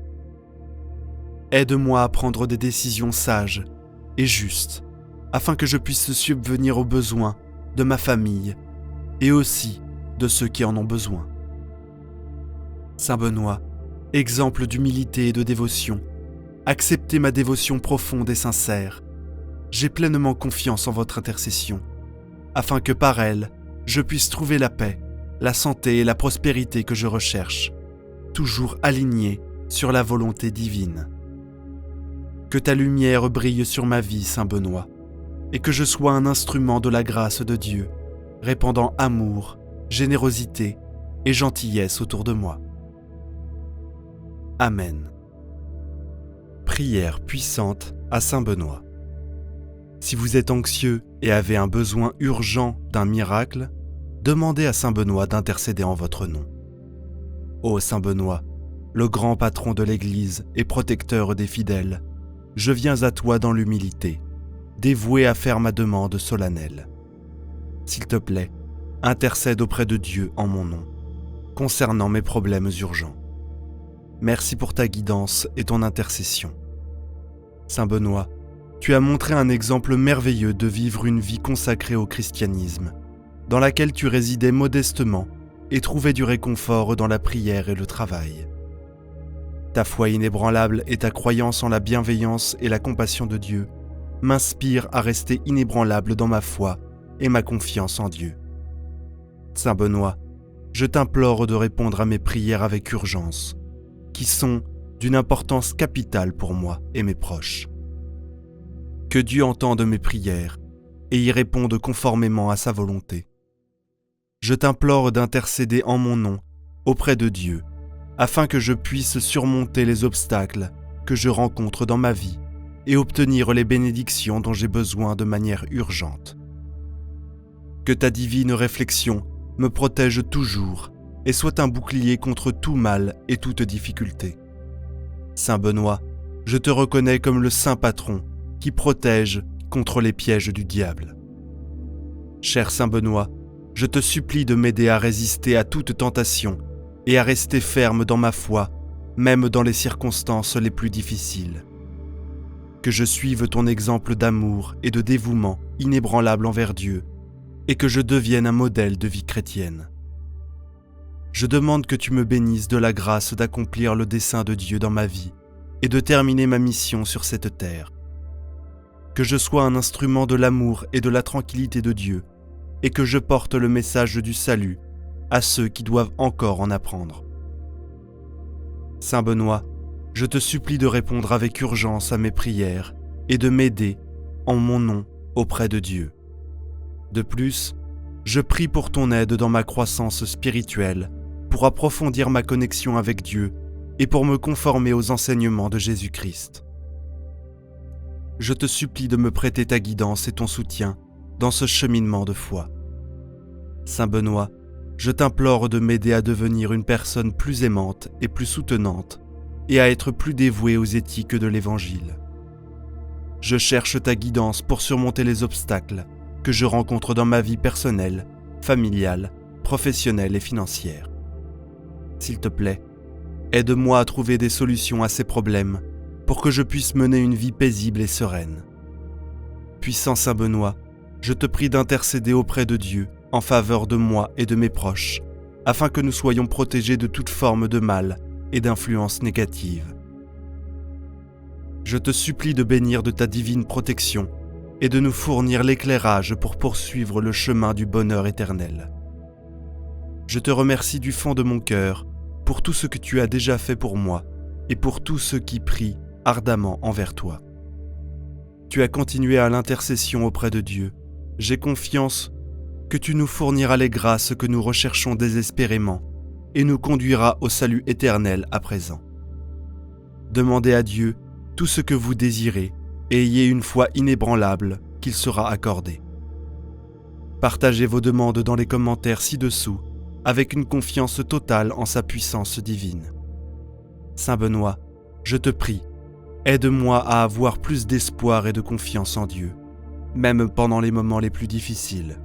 [SPEAKER 2] Aide-moi à prendre des décisions sages et justes, afin que je puisse subvenir aux besoins de ma famille et aussi de ceux qui en ont besoin. Saint Benoît, exemple d'humilité et de dévotion, acceptez ma dévotion profonde et sincère, j'ai pleinement confiance en votre intercession, afin que par elle, je puisse trouver la paix, la santé et la prospérité que je recherche, toujours aligné sur la volonté divine. Que ta lumière brille sur ma vie, Saint Benoît, et que je sois un instrument de la grâce de Dieu, répandant amour, générosité et gentillesse autour de moi. Amen. Prière puissante à Saint Benoît. Si vous êtes anxieux et avez un besoin urgent d'un miracle, demandez à Saint Benoît d'intercéder en votre nom. Ô Saint Benoît, le grand patron de l'Église et protecteur des fidèles, je viens à toi dans l'humilité, dévoué à faire ma demande solennelle. S'il te plaît, intercède auprès de Dieu en mon nom, concernant mes problèmes urgents. Merci pour ta guidance et ton intercession. Saint Benoît, tu as montré un exemple merveilleux de vivre une vie consacrée au christianisme, dans laquelle tu résidais modestement et trouvais du réconfort dans la prière et le travail. Ta foi inébranlable et ta croyance en la bienveillance et la compassion de Dieu m'inspirent à rester inébranlable dans ma foi et ma confiance en Dieu. Saint Benoît, je t'implore de répondre à mes prières avec urgence, qui sont d'une importance capitale pour moi et mes proches. Que Dieu entende mes prières et y réponde conformément à sa volonté. Je t'implore d'intercéder en mon nom auprès de Dieu, afin que je puisse surmonter les obstacles que je rencontre dans ma vie et obtenir les bénédictions dont j'ai besoin de manière urgente. Que ta divine réflexion me protège toujours et soit un bouclier contre tout mal et toute difficulté. Saint Benoît, je te reconnais comme le saint patron qui protège contre les pièges du diable. Cher Saint Benoît, je te supplie de m'aider à résister à toute tentation et à rester ferme dans ma foi, même dans les circonstances les plus difficiles. Que je suive ton exemple d'amour et de dévouement inébranlable envers Dieu, et que je devienne un modèle de vie chrétienne. Je demande que tu me bénisses de la grâce d'accomplir le dessein de Dieu dans ma vie et de terminer ma mission sur cette terre. Que je sois un instrument de l'amour et de la tranquillité de Dieu, et que je porte le message du salut à ceux qui doivent encore en apprendre. Saint Benoît, je te supplie de répondre avec urgence à mes prières et de m'aider en mon nom auprès de Dieu. De plus, je prie pour ton aide dans ma croissance spirituelle, pour approfondir ma connexion avec Dieu et pour me conformer aux enseignements de Jésus-Christ. Je te supplie de me prêter ta guidance et ton soutien dans ce cheminement de foi. Saint Benoît, je t'implore de m'aider à devenir une personne plus aimante et plus soutenante et à être plus dévouée aux éthiques de l'Évangile. Je cherche ta guidance pour surmonter les obstacles que je rencontre dans ma vie personnelle, familiale, professionnelle et financière. S'il te plaît, aide-moi à trouver des solutions à ces problèmes pour que je puisse mener une vie paisible et sereine. Puissant Saint Benoît, je te prie d'intercéder auprès de Dieu en faveur de moi et de mes proches, afin que nous soyons protégés de toute forme de mal et d'influence négative. Je te supplie de bénir de ta divine protection et de nous fournir l'éclairage pour poursuivre le chemin du bonheur éternel. Je te remercie du fond de mon cœur pour tout ce que tu as déjà fait pour moi et pour tous ceux qui prient ardemment envers toi. Tu as continué à l'intercession auprès de Dieu. J'ai confiance que tu nous fourniras les grâces que nous recherchons désespérément et nous conduiras au salut éternel à présent. Demandez à Dieu tout ce que vous désirez et ayez une foi inébranlable qu'il sera accordé. Partagez vos demandes dans les commentaires ci-dessous avec une confiance totale en sa puissance divine. Saint Benoît, je te prie, aide-moi à avoir plus d'espoir et de confiance en Dieu, même pendant les moments les plus difficiles.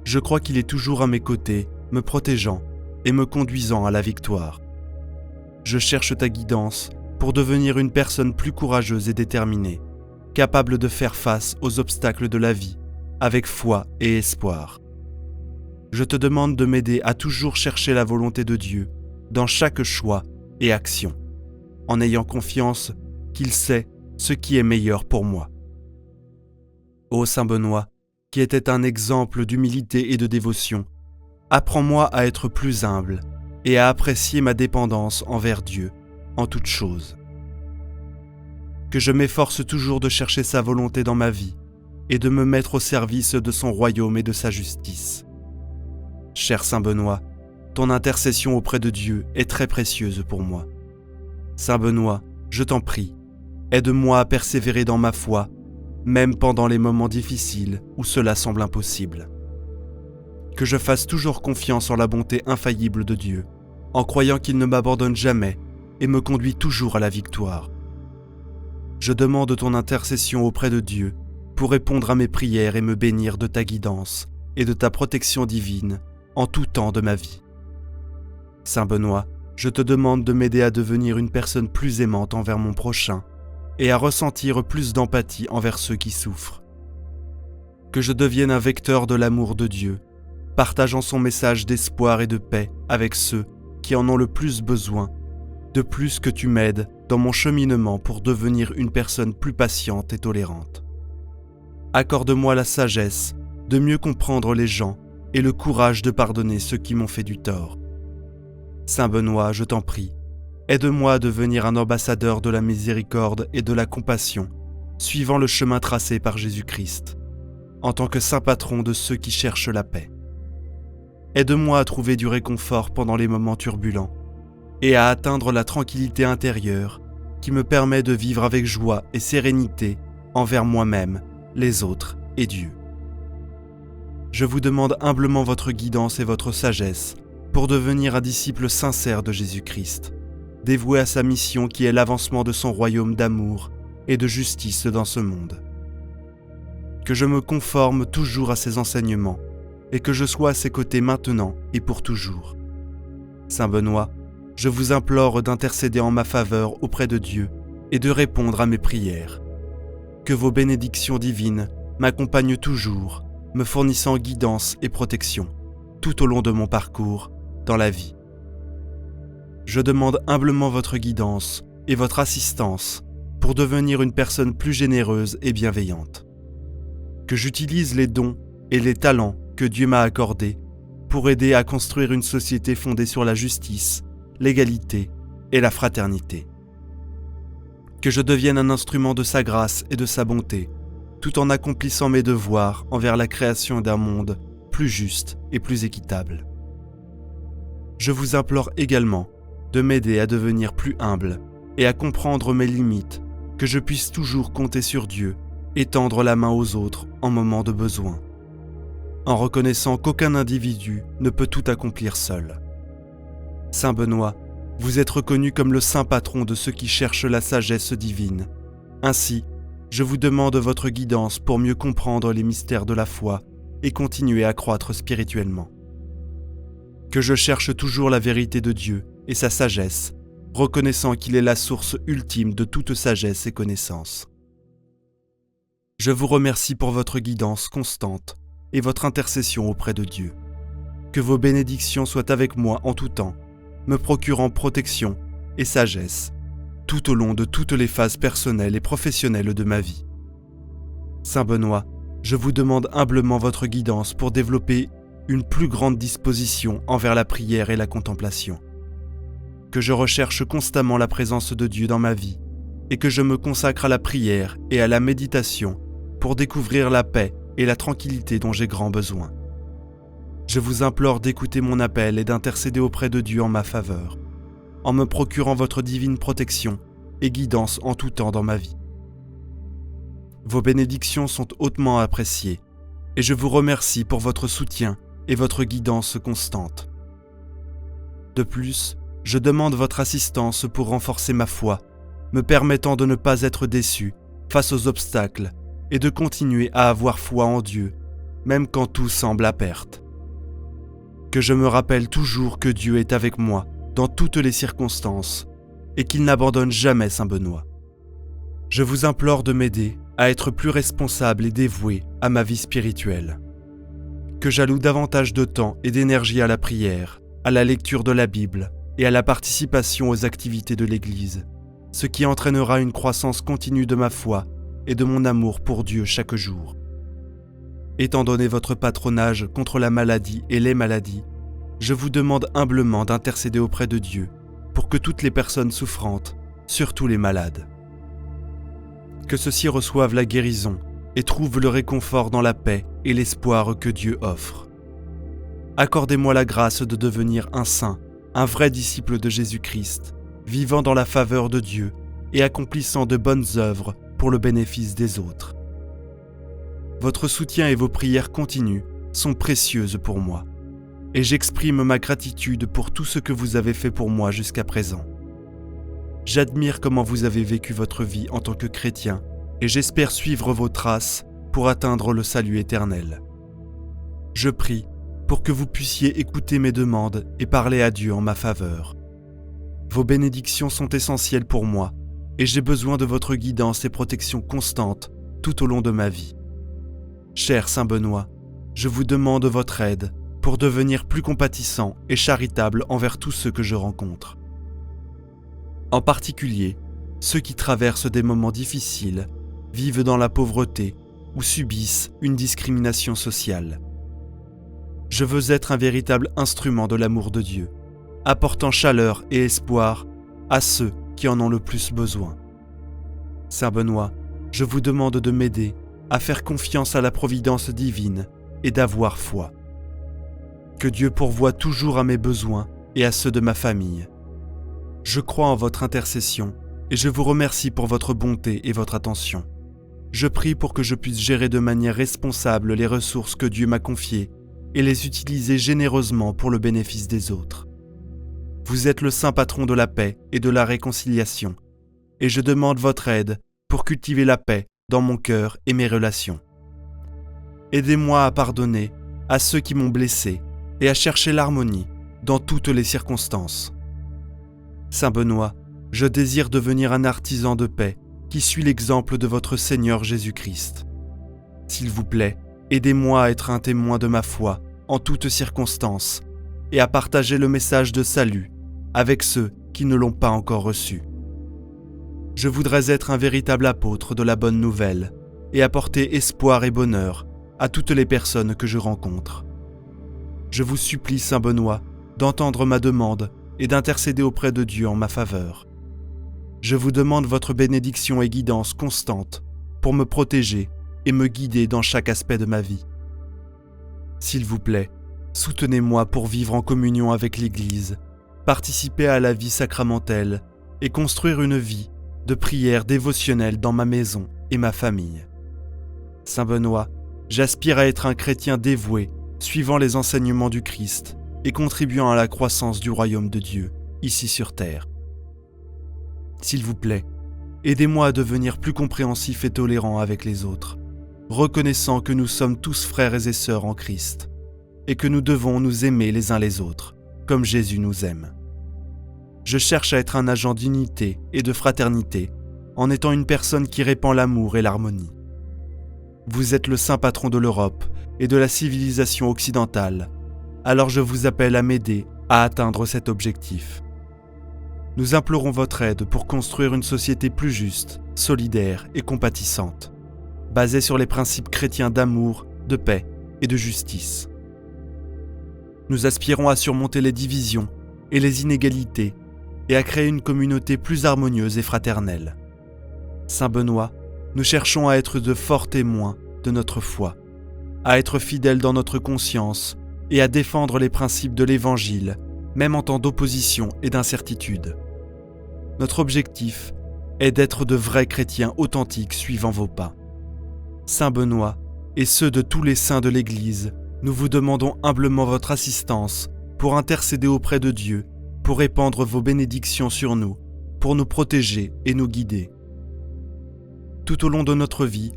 [SPEAKER 2] Je crois qu'il est toujours à mes côtés, me protégeant et me conduisant à la victoire. Je cherche ta guidance pour devenir une personne plus courageuse et déterminée, capable de faire face aux obstacles de la vie avec foi et espoir. Je te demande de m'aider à toujours chercher la volonté de Dieu dans chaque choix et action, en ayant confiance qu'il sait ce qui est meilleur pour moi. Ô Saint Benoît, qui était un exemple d'humilité et de dévotion, apprends-moi à être plus humble et à apprécier ma dépendance envers Dieu en toutes choses. Que je m'efforce toujours de chercher sa volonté dans ma vie et de me mettre au service de son royaume et de sa justice. Cher Saint Benoît, ton intercession auprès de Dieu est très précieuse pour moi. Saint Benoît, je t'en prie, aide-moi à persévérer dans ma foi, même pendant les moments difficiles où cela semble impossible. Que je fasse toujours confiance en la bonté infaillible de Dieu, en croyant qu'il ne m'abandonne jamais et me conduit toujours à la victoire. Je demande ton intercession auprès de Dieu pour répondre à mes prières et me bénir de ta guidance et de ta protection divine en tout temps de ma vie. Saint Benoît, je te demande de m'aider à devenir une personne plus aimante envers mon prochain et à ressentir plus d'empathie envers ceux qui souffrent. Que je devienne un vecteur de l'amour de Dieu, partageant son message d'espoir et de paix avec ceux qui en ont le plus besoin, de plus que tu m'aides dans mon cheminement pour devenir une personne plus patiente et tolérante. Accorde-moi la sagesse de mieux comprendre les gens et le courage de pardonner ceux qui m'ont fait du tort. Saint Benoît, je t'en prie, aide-moi à devenir un ambassadeur de la miséricorde et de la compassion, suivant le chemin tracé par Jésus-Christ, en tant que saint patron de ceux qui cherchent la paix. Aide-moi à trouver du réconfort pendant les moments turbulents et à atteindre la tranquillité intérieure qui me permet de vivre avec joie et sérénité envers moi-même, les autres et Dieu. Je vous demande humblement votre guidance et votre sagesse pour devenir un disciple sincère de Jésus-Christ, dévoué à sa mission qui est l'avancement de son royaume d'amour et de justice dans ce monde. Que je me conforme toujours à ses enseignements et que je sois à ses côtés maintenant et pour toujours. Saint Benoît, je vous implore d'intercéder en ma faveur auprès de Dieu et de répondre à mes prières. Que vos bénédictions divines m'accompagnent toujours, me fournissant guidance et protection tout au long de mon parcours dans la vie. Je demande humblement votre guidance et votre assistance pour devenir une personne plus généreuse et bienveillante. Que j'utilise les dons et les talents que Dieu m'a accordés pour aider à construire une société fondée sur la justice, l'égalité et la fraternité. Que je devienne un instrument de sa grâce et de sa bonté, tout en accomplissant mes devoirs envers la création d'un monde plus juste et plus équitable. Je vous implore également de m'aider à devenir plus humble et à comprendre mes limites, que je puisse toujours compter sur Dieu et tendre la main aux autres en moment de besoin, en reconnaissant qu'aucun individu ne peut tout accomplir seul. Saint Benoît, vous êtes reconnu comme le saint patron de ceux qui cherchent la sagesse divine. Ainsi, je vous demande votre guidance pour mieux comprendre les mystères de la foi et continuer à croître spirituellement. Que je cherche toujours la vérité de Dieu et sa sagesse, reconnaissant qu'il est la source ultime de toute sagesse et connaissance. Je vous remercie pour votre guidance constante et votre intercession auprès de Dieu. Que vos bénédictions soient avec moi en tout temps, me procurant protection et sagesse tout au long de toutes les phases personnelles et professionnelles de ma vie. Saint Benoît, je vous demande humblement votre guidance pour développer une plus grande disposition envers la prière et la contemplation. Que je recherche constamment la présence de Dieu dans ma vie et que je me consacre à la prière et à la méditation pour découvrir la paix et la tranquillité dont j'ai grand besoin. Je vous implore d'écouter mon appel et d'intercéder auprès de Dieu en ma faveur, en me procurant votre divine protection et guidance en tout temps dans ma vie. Vos bénédictions sont hautement appréciées et je vous remercie pour votre soutien et votre guidance constante. De plus, je demande votre assistance pour renforcer ma foi, me permettant de ne pas être déçu face aux obstacles et de continuer à avoir foi en Dieu, même quand tout semble à perte. Que je me rappelle toujours que Dieu est avec moi dans toutes les circonstances et qu'il n'abandonne jamais Saint Benoît. Je vous implore de m'aider à être plus responsable et dévoué à ma vie spirituelle. Que j'alloue davantage de temps et d'énergie à la prière, à la lecture de la Bible et à la participation aux activités de l'Église, ce qui entraînera une croissance continue de ma foi et de mon amour pour Dieu chaque jour. Étant donné votre patronage contre la maladie et les maladies, je vous demande humblement d'intercéder auprès de Dieu pour que toutes les personnes souffrantes, surtout les malades, que ceux-ci reçoivent la guérison et trouvent le réconfort dans la paix et l'espoir que Dieu offre. Accordez-moi la grâce de devenir un saint, un vrai disciple de Jésus-Christ, vivant dans la faveur de Dieu et accomplissant de bonnes œuvres pour le bénéfice des autres. Votre soutien et vos prières continues sont précieuses pour moi, et j'exprime ma gratitude pour tout ce que vous avez fait pour moi jusqu'à présent. J'admire comment vous avez vécu votre vie en tant que chrétien, et j'espère suivre vos traces pour atteindre le salut éternel. Je prie pour que vous puissiez écouter mes demandes et parler à Dieu en ma faveur. Vos bénédictions sont essentielles pour moi, et j'ai besoin de votre guidance et protection constante tout au long de ma vie. Cher Saint Benoît, je vous demande votre aide pour devenir plus compatissant et charitable envers tous ceux que je rencontre. En particulier, ceux qui traversent des moments difficiles, vivent dans la pauvreté ou subissent une discrimination sociale. Je veux être un véritable instrument de l'amour de Dieu, apportant chaleur et espoir à ceux qui en ont le plus besoin. Saint Benoît, je vous demande de m'aider à faire confiance à la providence divine et d'avoir foi. Que Dieu pourvoie toujours à mes besoins et à ceux de ma famille. Je crois en votre intercession et je vous remercie pour votre bonté et votre attention. Je prie pour que je puisse gérer de manière responsable les ressources que Dieu m'a confiées et les utiliser généreusement pour le bénéfice des autres. Vous êtes le saint patron de la paix et de la réconciliation, et je demande votre aide pour cultiver la paix dans mon cœur et mes relations. Aidez-moi à pardonner à ceux qui m'ont blessé et à chercher l'harmonie dans toutes les circonstances. Saint Benoît, je désire devenir un artisan de paix qui suit l'exemple de votre Seigneur Jésus-Christ. S'il vous plaît, aidez-moi à être un témoin de ma foi en toutes circonstances et à partager le message de salut avec ceux qui ne l'ont pas encore reçu. Je voudrais être un véritable apôtre de la bonne nouvelle et apporter espoir et bonheur à toutes les personnes que je rencontre. Je vous supplie, Saint Benoît, d'entendre ma demande et d'intercéder auprès de Dieu en ma faveur. Je vous demande votre bénédiction et guidance constante pour me protéger et me guider dans chaque aspect de ma vie. S'il vous plaît, soutenez-moi pour vivre en communion avec l'Église, participer à la vie sacramentelle et construire une vie de prière dévotionnelle dans ma maison et ma famille. Saint Benoît, j'aspire à être un chrétien dévoué, suivant les enseignements du Christ et contribuant à la croissance du royaume de Dieu, ici sur terre. S'il vous plaît, aidez-moi à devenir plus compréhensif et tolérant avec les autres, reconnaissant que nous sommes tous frères et sœurs en Christ, et que nous devons nous aimer les uns les autres, comme Jésus nous aime. Je cherche à être un agent d'unité et de fraternité, en étant une personne qui répand l'amour et l'harmonie. Vous êtes le saint patron de l'Europe et de la civilisation occidentale, alors je vous appelle à m'aider à atteindre cet objectif. Nous implorons votre aide pour construire une société plus juste, solidaire et compatissante, basée sur les principes chrétiens d'amour, de paix et de justice. Nous aspirons à surmonter les divisions et les inégalités et à créer une communauté plus harmonieuse et fraternelle. Saint Benoît, nous cherchons à être de forts témoins de notre foi, à être fidèles dans notre conscience et à défendre les principes de l'Évangile, même en temps d'opposition et d'incertitude. Notre objectif est d'être de vrais chrétiens authentiques suivant vos pas. Saint Benoît et ceux de tous les saints de l'Église, nous vous demandons humblement votre assistance pour intercéder auprès de Dieu, pour répandre vos bénédictions sur nous, pour nous protéger et nous guider. Tout au long de notre vie,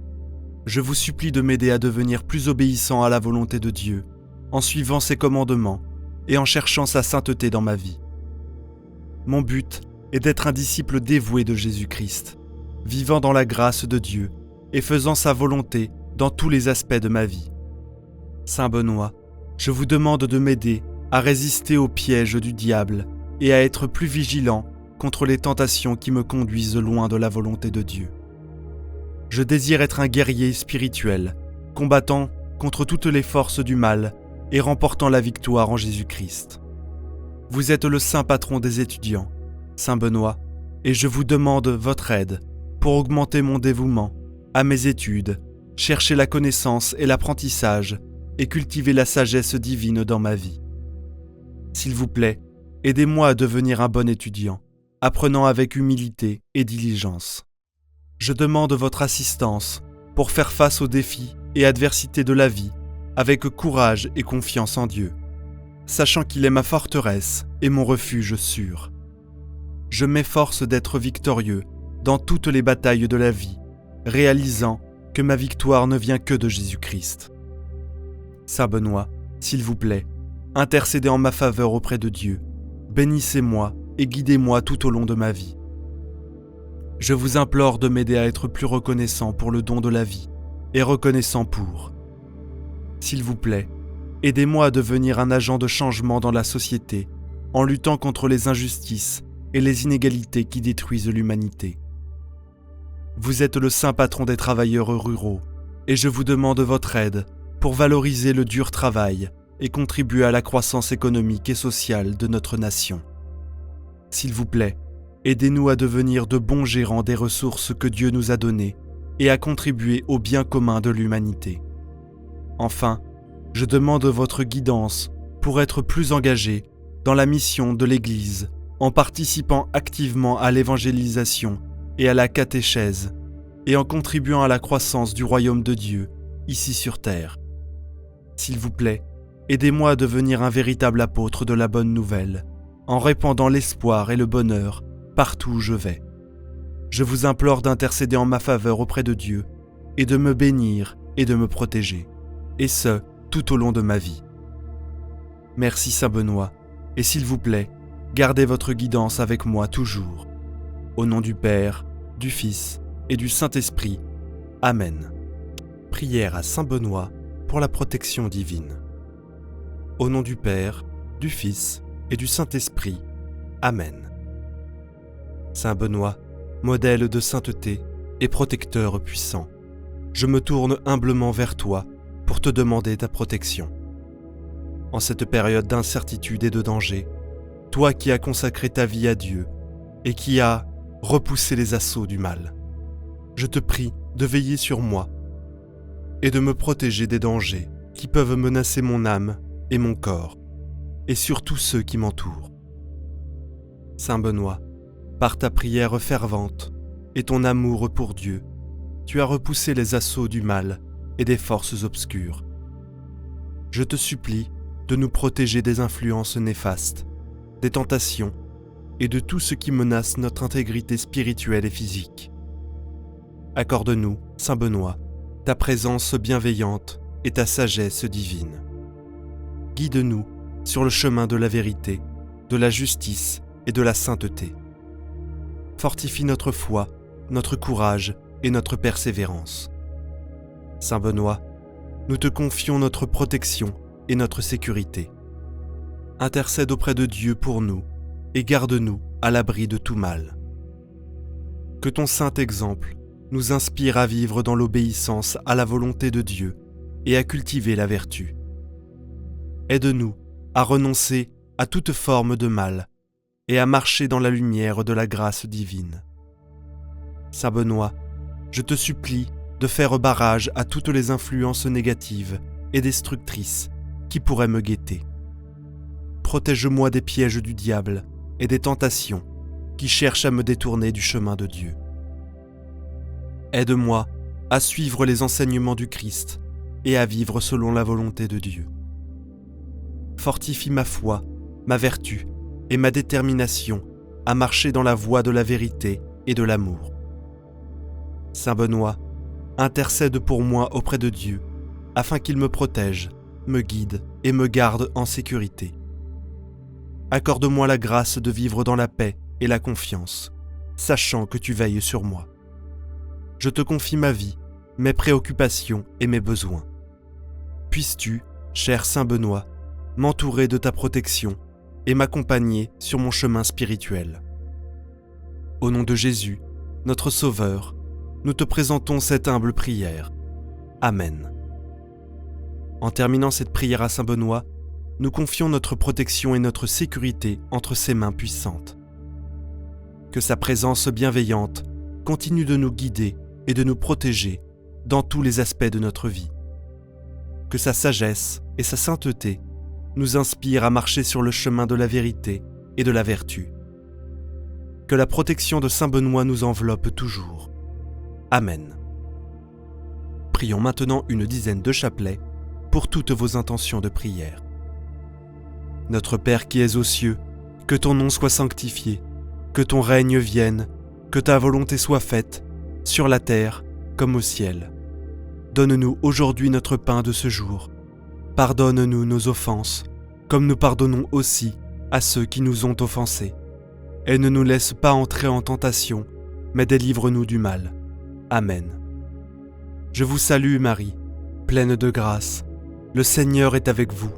[SPEAKER 2] je vous supplie de m'aider à devenir plus obéissant à la volonté de Dieu, en suivant ses commandements et en cherchant sa sainteté dans ma vie. Mon but est d'être un disciple dévoué de Jésus-Christ, vivant dans la grâce de Dieu et faisant sa volonté dans tous les aspects de ma vie. Saint Benoît, je vous demande de m'aider à résister aux pièges du diable et à être plus vigilant contre les tentations qui me conduisent loin de la volonté de Dieu. Je désire être un guerrier spirituel, combattant contre toutes les forces du mal et remportant la victoire en Jésus-Christ. Vous êtes le saint patron des étudiants, Saint Benoît, et je vous demande votre aide pour augmenter mon dévouement à mes études, chercher la connaissance et l'apprentissage et cultiver la sagesse divine dans ma vie. S'il vous plaît, aidez-moi à devenir un bon étudiant, apprenant avec humilité et diligence. Je demande votre assistance pour faire face aux défis et adversités de la vie avec courage et confiance en Dieu, sachant qu'il est ma forteresse et mon refuge sûr. Je m'efforce d'être victorieux dans toutes les batailles de la vie, réalisant que ma victoire ne vient que de Jésus-Christ. Saint Benoît, s'il vous plaît, intercédez en ma faveur auprès de Dieu, bénissez-moi et guidez-moi tout au long de ma vie. Je vous implore de m'aider à être plus reconnaissant pour le don de la vie et reconnaissant pour. S'il vous plaît, aidez-moi à devenir un agent de changement dans la société en luttant contre les injustices et les inégalités qui détruisent l'humanité. Vous êtes le saint patron des travailleurs ruraux et je vous demande votre aide pour valoriser le dur travail et contribuer à la croissance économique et sociale de notre nation. S'il vous plaît, aidez-nous à devenir de bons gérants des ressources que Dieu nous a données et à contribuer au bien commun de l'humanité. Enfin, je demande votre guidance pour être plus engagé dans la mission de l'Église en participant activement à l'évangélisation et à la catéchèse et en contribuant à la croissance du royaume de Dieu ici sur terre. S'il vous plaît, aidez-moi à devenir un véritable apôtre de la bonne nouvelle, en répandant l'espoir et le bonheur partout où je vais. Je vous implore d'intercéder en ma faveur auprès de Dieu et de me bénir et de me protéger, et ce, tout au long de ma vie. Merci Saint Benoît, et s'il vous plaît, gardez votre guidance avec moi toujours. Au nom du Père, du Fils et du Saint-Esprit. Amen. Prière à Saint Benoît pour la protection divine. Au nom du Père, du Fils et du Saint-Esprit. Amen. Saint Benoît, modèle de sainteté et protecteur puissant, je me tourne humblement vers toi pour te demander ta protection. En cette période d'incertitude et de danger, toi qui as consacré ta vie à Dieu et qui as repoussé les assauts du mal, je te prie de veiller sur moi et de me protéger des dangers qui peuvent menacer mon âme et mon corps, et sur tous ceux qui m'entourent. Saint Benoît, par ta prière fervente et ton amour pour Dieu, tu as repoussé les assauts du mal et des forces obscures. Je te supplie de nous protéger des influences néfastes, des tentations et de tout ce qui menace notre intégrité spirituelle et physique. Accorde-nous, Saint Benoît, ta présence bienveillante et ta sagesse divine. Guide-nous sur le chemin de la vérité, de la justice et de la sainteté. Fortifie notre foi, notre courage et notre persévérance. Saint Benoît, nous te confions notre protection et notre sécurité. Intercède auprès de Dieu pour nous et garde-nous à l'abri de tout mal. Que ton saint exemple nous inspire à vivre dans l'obéissance à la volonté de Dieu et à cultiver la vertu. Aide-nous à renoncer à toute forme de mal et à marcher dans la lumière de la grâce divine. Saint Benoît, je te supplie de faire barrage à toutes les influences négatives et destructrices qui pourraient me guetter. Protège-moi des pièges du diable et des tentations qui cherchent à me détourner du chemin de Dieu. Aide-moi à suivre les enseignements du Christ et à vivre selon la volonté de Dieu. Fortifie ma foi, ma vertu et ma détermination à marcher dans la voie de la vérité et de l'amour. Saint Benoît, intercède pour moi auprès de Dieu, afin qu'il me protège, me guide et me garde en sécurité. Accorde-moi la grâce de vivre dans la paix et la confiance, sachant que tu veilles sur moi. Je te confie ma vie, mes préoccupations et mes besoins. Puisses-tu, cher Saint Benoît, m'entourer de ta protection et m'accompagner sur mon chemin spirituel. Au nom de Jésus, notre Sauveur, nous te présentons cette humble prière. Amen. En terminant cette prière à Saint Benoît, nous confions notre protection et notre sécurité entre ses mains puissantes. Que sa présence bienveillante continue de nous guider et de nous protéger dans tous les aspects de notre vie. Que sa sagesse et sa sainteté nous inspirent à marcher sur le chemin de la vérité et de la vertu. Que la protection de Saint Benoît nous enveloppe toujours. Amen. Prions maintenant une dizaine de chapelets pour toutes vos intentions de prière. Notre Père qui es aux cieux, que ton nom soit sanctifié, que ton règne vienne, que ta volonté soit faite, sur la terre comme au ciel. Donne-nous aujourd'hui notre pain de ce jour. Pardonne-nous nos offenses, comme nous pardonnons aussi à ceux qui nous ont offensés. Et ne nous laisse pas entrer en tentation, mais délivre-nous du mal. Amen. Je vous salue Marie, pleine de grâce. Le Seigneur est avec vous.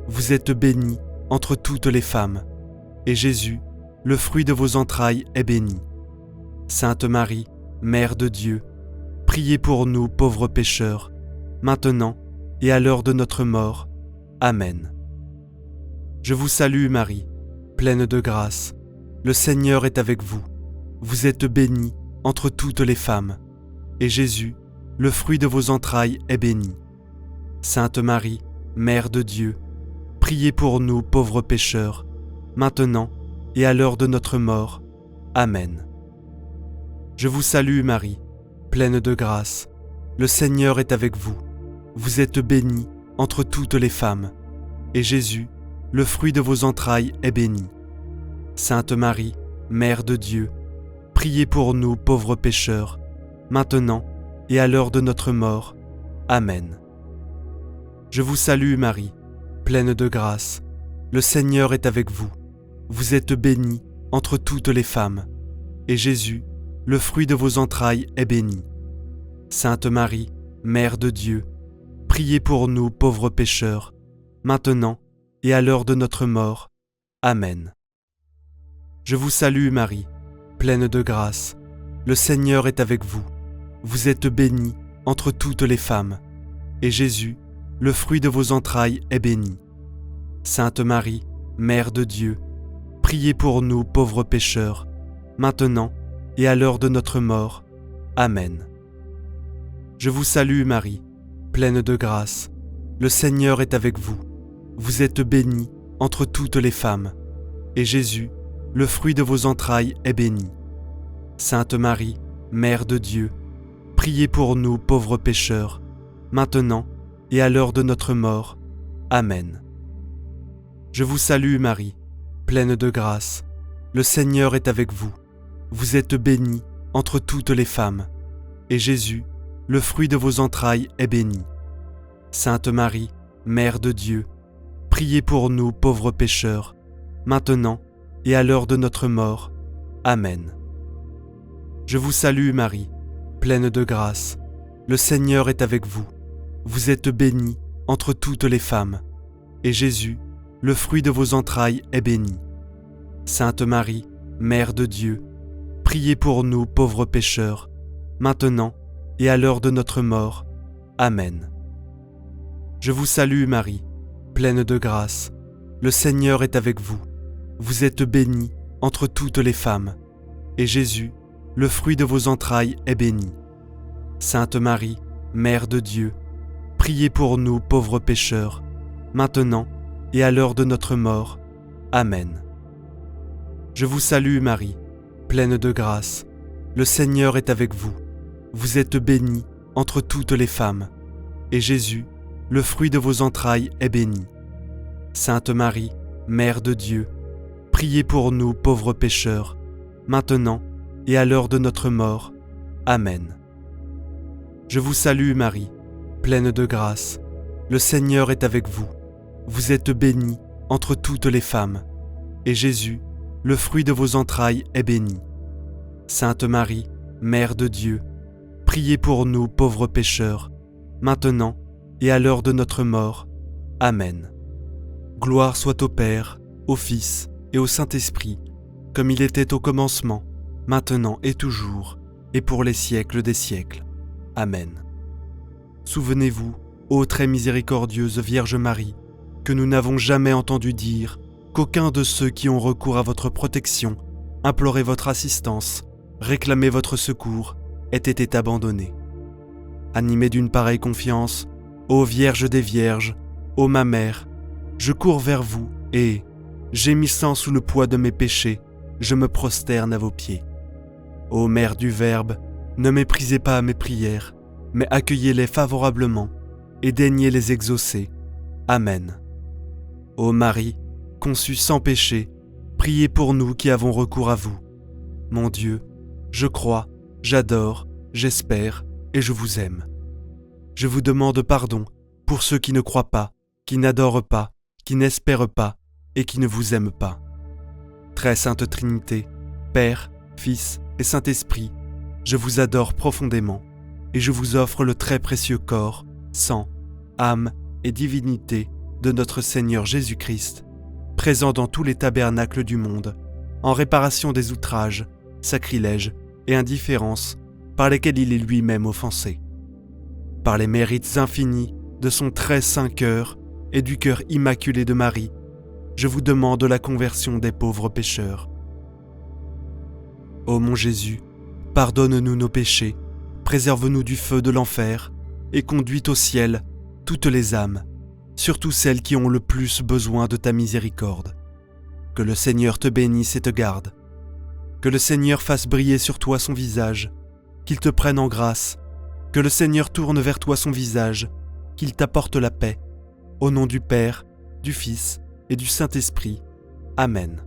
[SPEAKER 2] Vous êtes bénie entre toutes les femmes, et Jésus, le fruit de vos entrailles, est béni. Sainte Marie, Mère de Dieu, priez pour nous pauvres pécheurs, maintenant et à l'heure de notre mort. Amen. Je vous salue Marie, pleine de grâce. Le Seigneur est avec vous. Vous êtes bénie entre toutes les femmes, et Jésus, le fruit de vos entrailles, est béni. Sainte Marie, Mère de Dieu, priez pour nous pauvres pécheurs, maintenant et à l'heure de notre mort. Amen. Je vous salue Marie, pleine de grâce. Le Seigneur est avec vous. Vous êtes bénie entre toutes les femmes, et Jésus, le fruit de vos entrailles, est béni. Sainte Marie, Mère de Dieu, priez pour nous pauvres pécheurs, maintenant et à l'heure de notre mort. Amen. Je vous salue Marie, pleine de grâce. Le Seigneur est avec vous. Vous êtes bénie entre toutes les femmes, et Jésus, le fruit de vos entrailles, est béni. Sainte Marie, Mère de Dieu, priez pour nous pauvres pécheurs, maintenant et à l'heure de notre mort. Amen. Je vous salue Marie, pleine de grâce. Le Seigneur est avec vous. Vous êtes bénie entre toutes les femmes, et Jésus, le fruit de vos entrailles, est béni. Sainte Marie, Mère de Dieu, priez pour nous pauvres pécheurs, maintenant et à l'heure de notre mort. Amen. Je vous salue Marie, pleine de grâce. Le Seigneur est avec vous. Vous êtes bénie entre toutes les femmes, et Jésus, le fruit de vos entrailles, est béni. Sainte Marie, Mère de Dieu, priez pour nous pauvres pécheurs, maintenant et à l'heure de notre mort. Amen. Je vous salue Marie, pleine de grâce. Le Seigneur est avec vous. Vous êtes bénie entre toutes les femmes, et Jésus, le fruit de vos entrailles, est béni. Sainte Marie, Mère de Dieu, priez pour nous pauvres pécheurs, maintenant et à l'heure de notre mort. Amen. Je vous salue Marie, pleine de grâce. Le Seigneur est avec vous. Vous êtes bénie entre toutes les femmes, et Jésus, le fruit de vos entrailles, est béni. Sainte Marie, Mère de Dieu, priez pour nous pauvres pécheurs, maintenant et à l'heure de notre mort. Amen. Je vous salue Marie, pleine de grâce. Le Seigneur est avec vous. Vous êtes bénie entre toutes les femmes, et Jésus, le fruit de vos entrailles, est béni. Sainte Marie, Mère de Dieu, priez pour nous pauvres pécheurs, maintenant et à l'heure de notre mort. Amen. Je vous salue Marie, pleine de grâce. Le Seigneur est avec vous. Vous êtes bénie entre toutes les femmes, et Jésus, le fruit de vos entrailles, est béni. Sainte Marie, Mère de Dieu, priez pour nous pauvres pécheurs, maintenant et à l'heure de notre mort. Amen. Je vous salue Marie, pleine de grâce. Le Seigneur est avec vous. Vous êtes bénie entre toutes les femmes, et Jésus, le fruit de vos entrailles, est béni. Sainte Marie, Mère de Dieu, priez pour nous pauvres pécheurs, maintenant et à l'heure de notre mort. Amen. Gloire soit au Père, au Fils et au Saint-Esprit, comme il était au commencement, maintenant et toujours, et pour les siècles des siècles. Amen. Souvenez-vous, ô très miséricordieuse Vierge Marie, que nous n'avons jamais entendu dire qu'aucun de ceux qui ont recours à votre protection, imploré votre assistance, réclamé votre secours, ait été abandonné. Animé d'une pareille confiance, ô Vierge des Vierges, ô ma mère, je cours vers vous et, gémissant sous le poids de mes péchés, je me prosterne à vos pieds. Ô Mère du Verbe, ne méprisez pas mes prières, mais accueillez-les favorablement et daignez les exaucer. Amen. Ô Marie, conçue sans péché, priez pour nous qui avons recours à vous. Mon Dieu, je crois, j'adore, j'espère et je vous aime. Je vous demande pardon pour ceux qui ne croient pas, qui n'adorent pas, qui n'espèrent pas et qui ne vous aiment pas. Très Sainte Trinité, Père, Fils et Saint-Esprit, je vous adore profondément et je vous offre le très précieux corps, sang, âme et divinité de notre Seigneur Jésus-Christ, présent dans tous les tabernacles du monde, en réparation des outrages, sacrilèges et indifférences par lesquels il est lui-même offensé. Par les mérites infinis de son très saint cœur et du cœur immaculé de Marie, je vous demande la conversion des pauvres pécheurs. Ô mon Jésus, pardonne-nous nos péchés, préserve-nous du feu de l'enfer et conduis au ciel toutes les âmes, surtout celles qui ont le plus besoin de ta miséricorde. Que le Seigneur te bénisse et te garde. Que le Seigneur fasse briller sur toi son visage, qu'il te prenne en grâce. Que le Seigneur tourne vers toi son visage, qu'il t'apporte la paix. Au nom du Père, du Fils et du Saint-Esprit. Amen.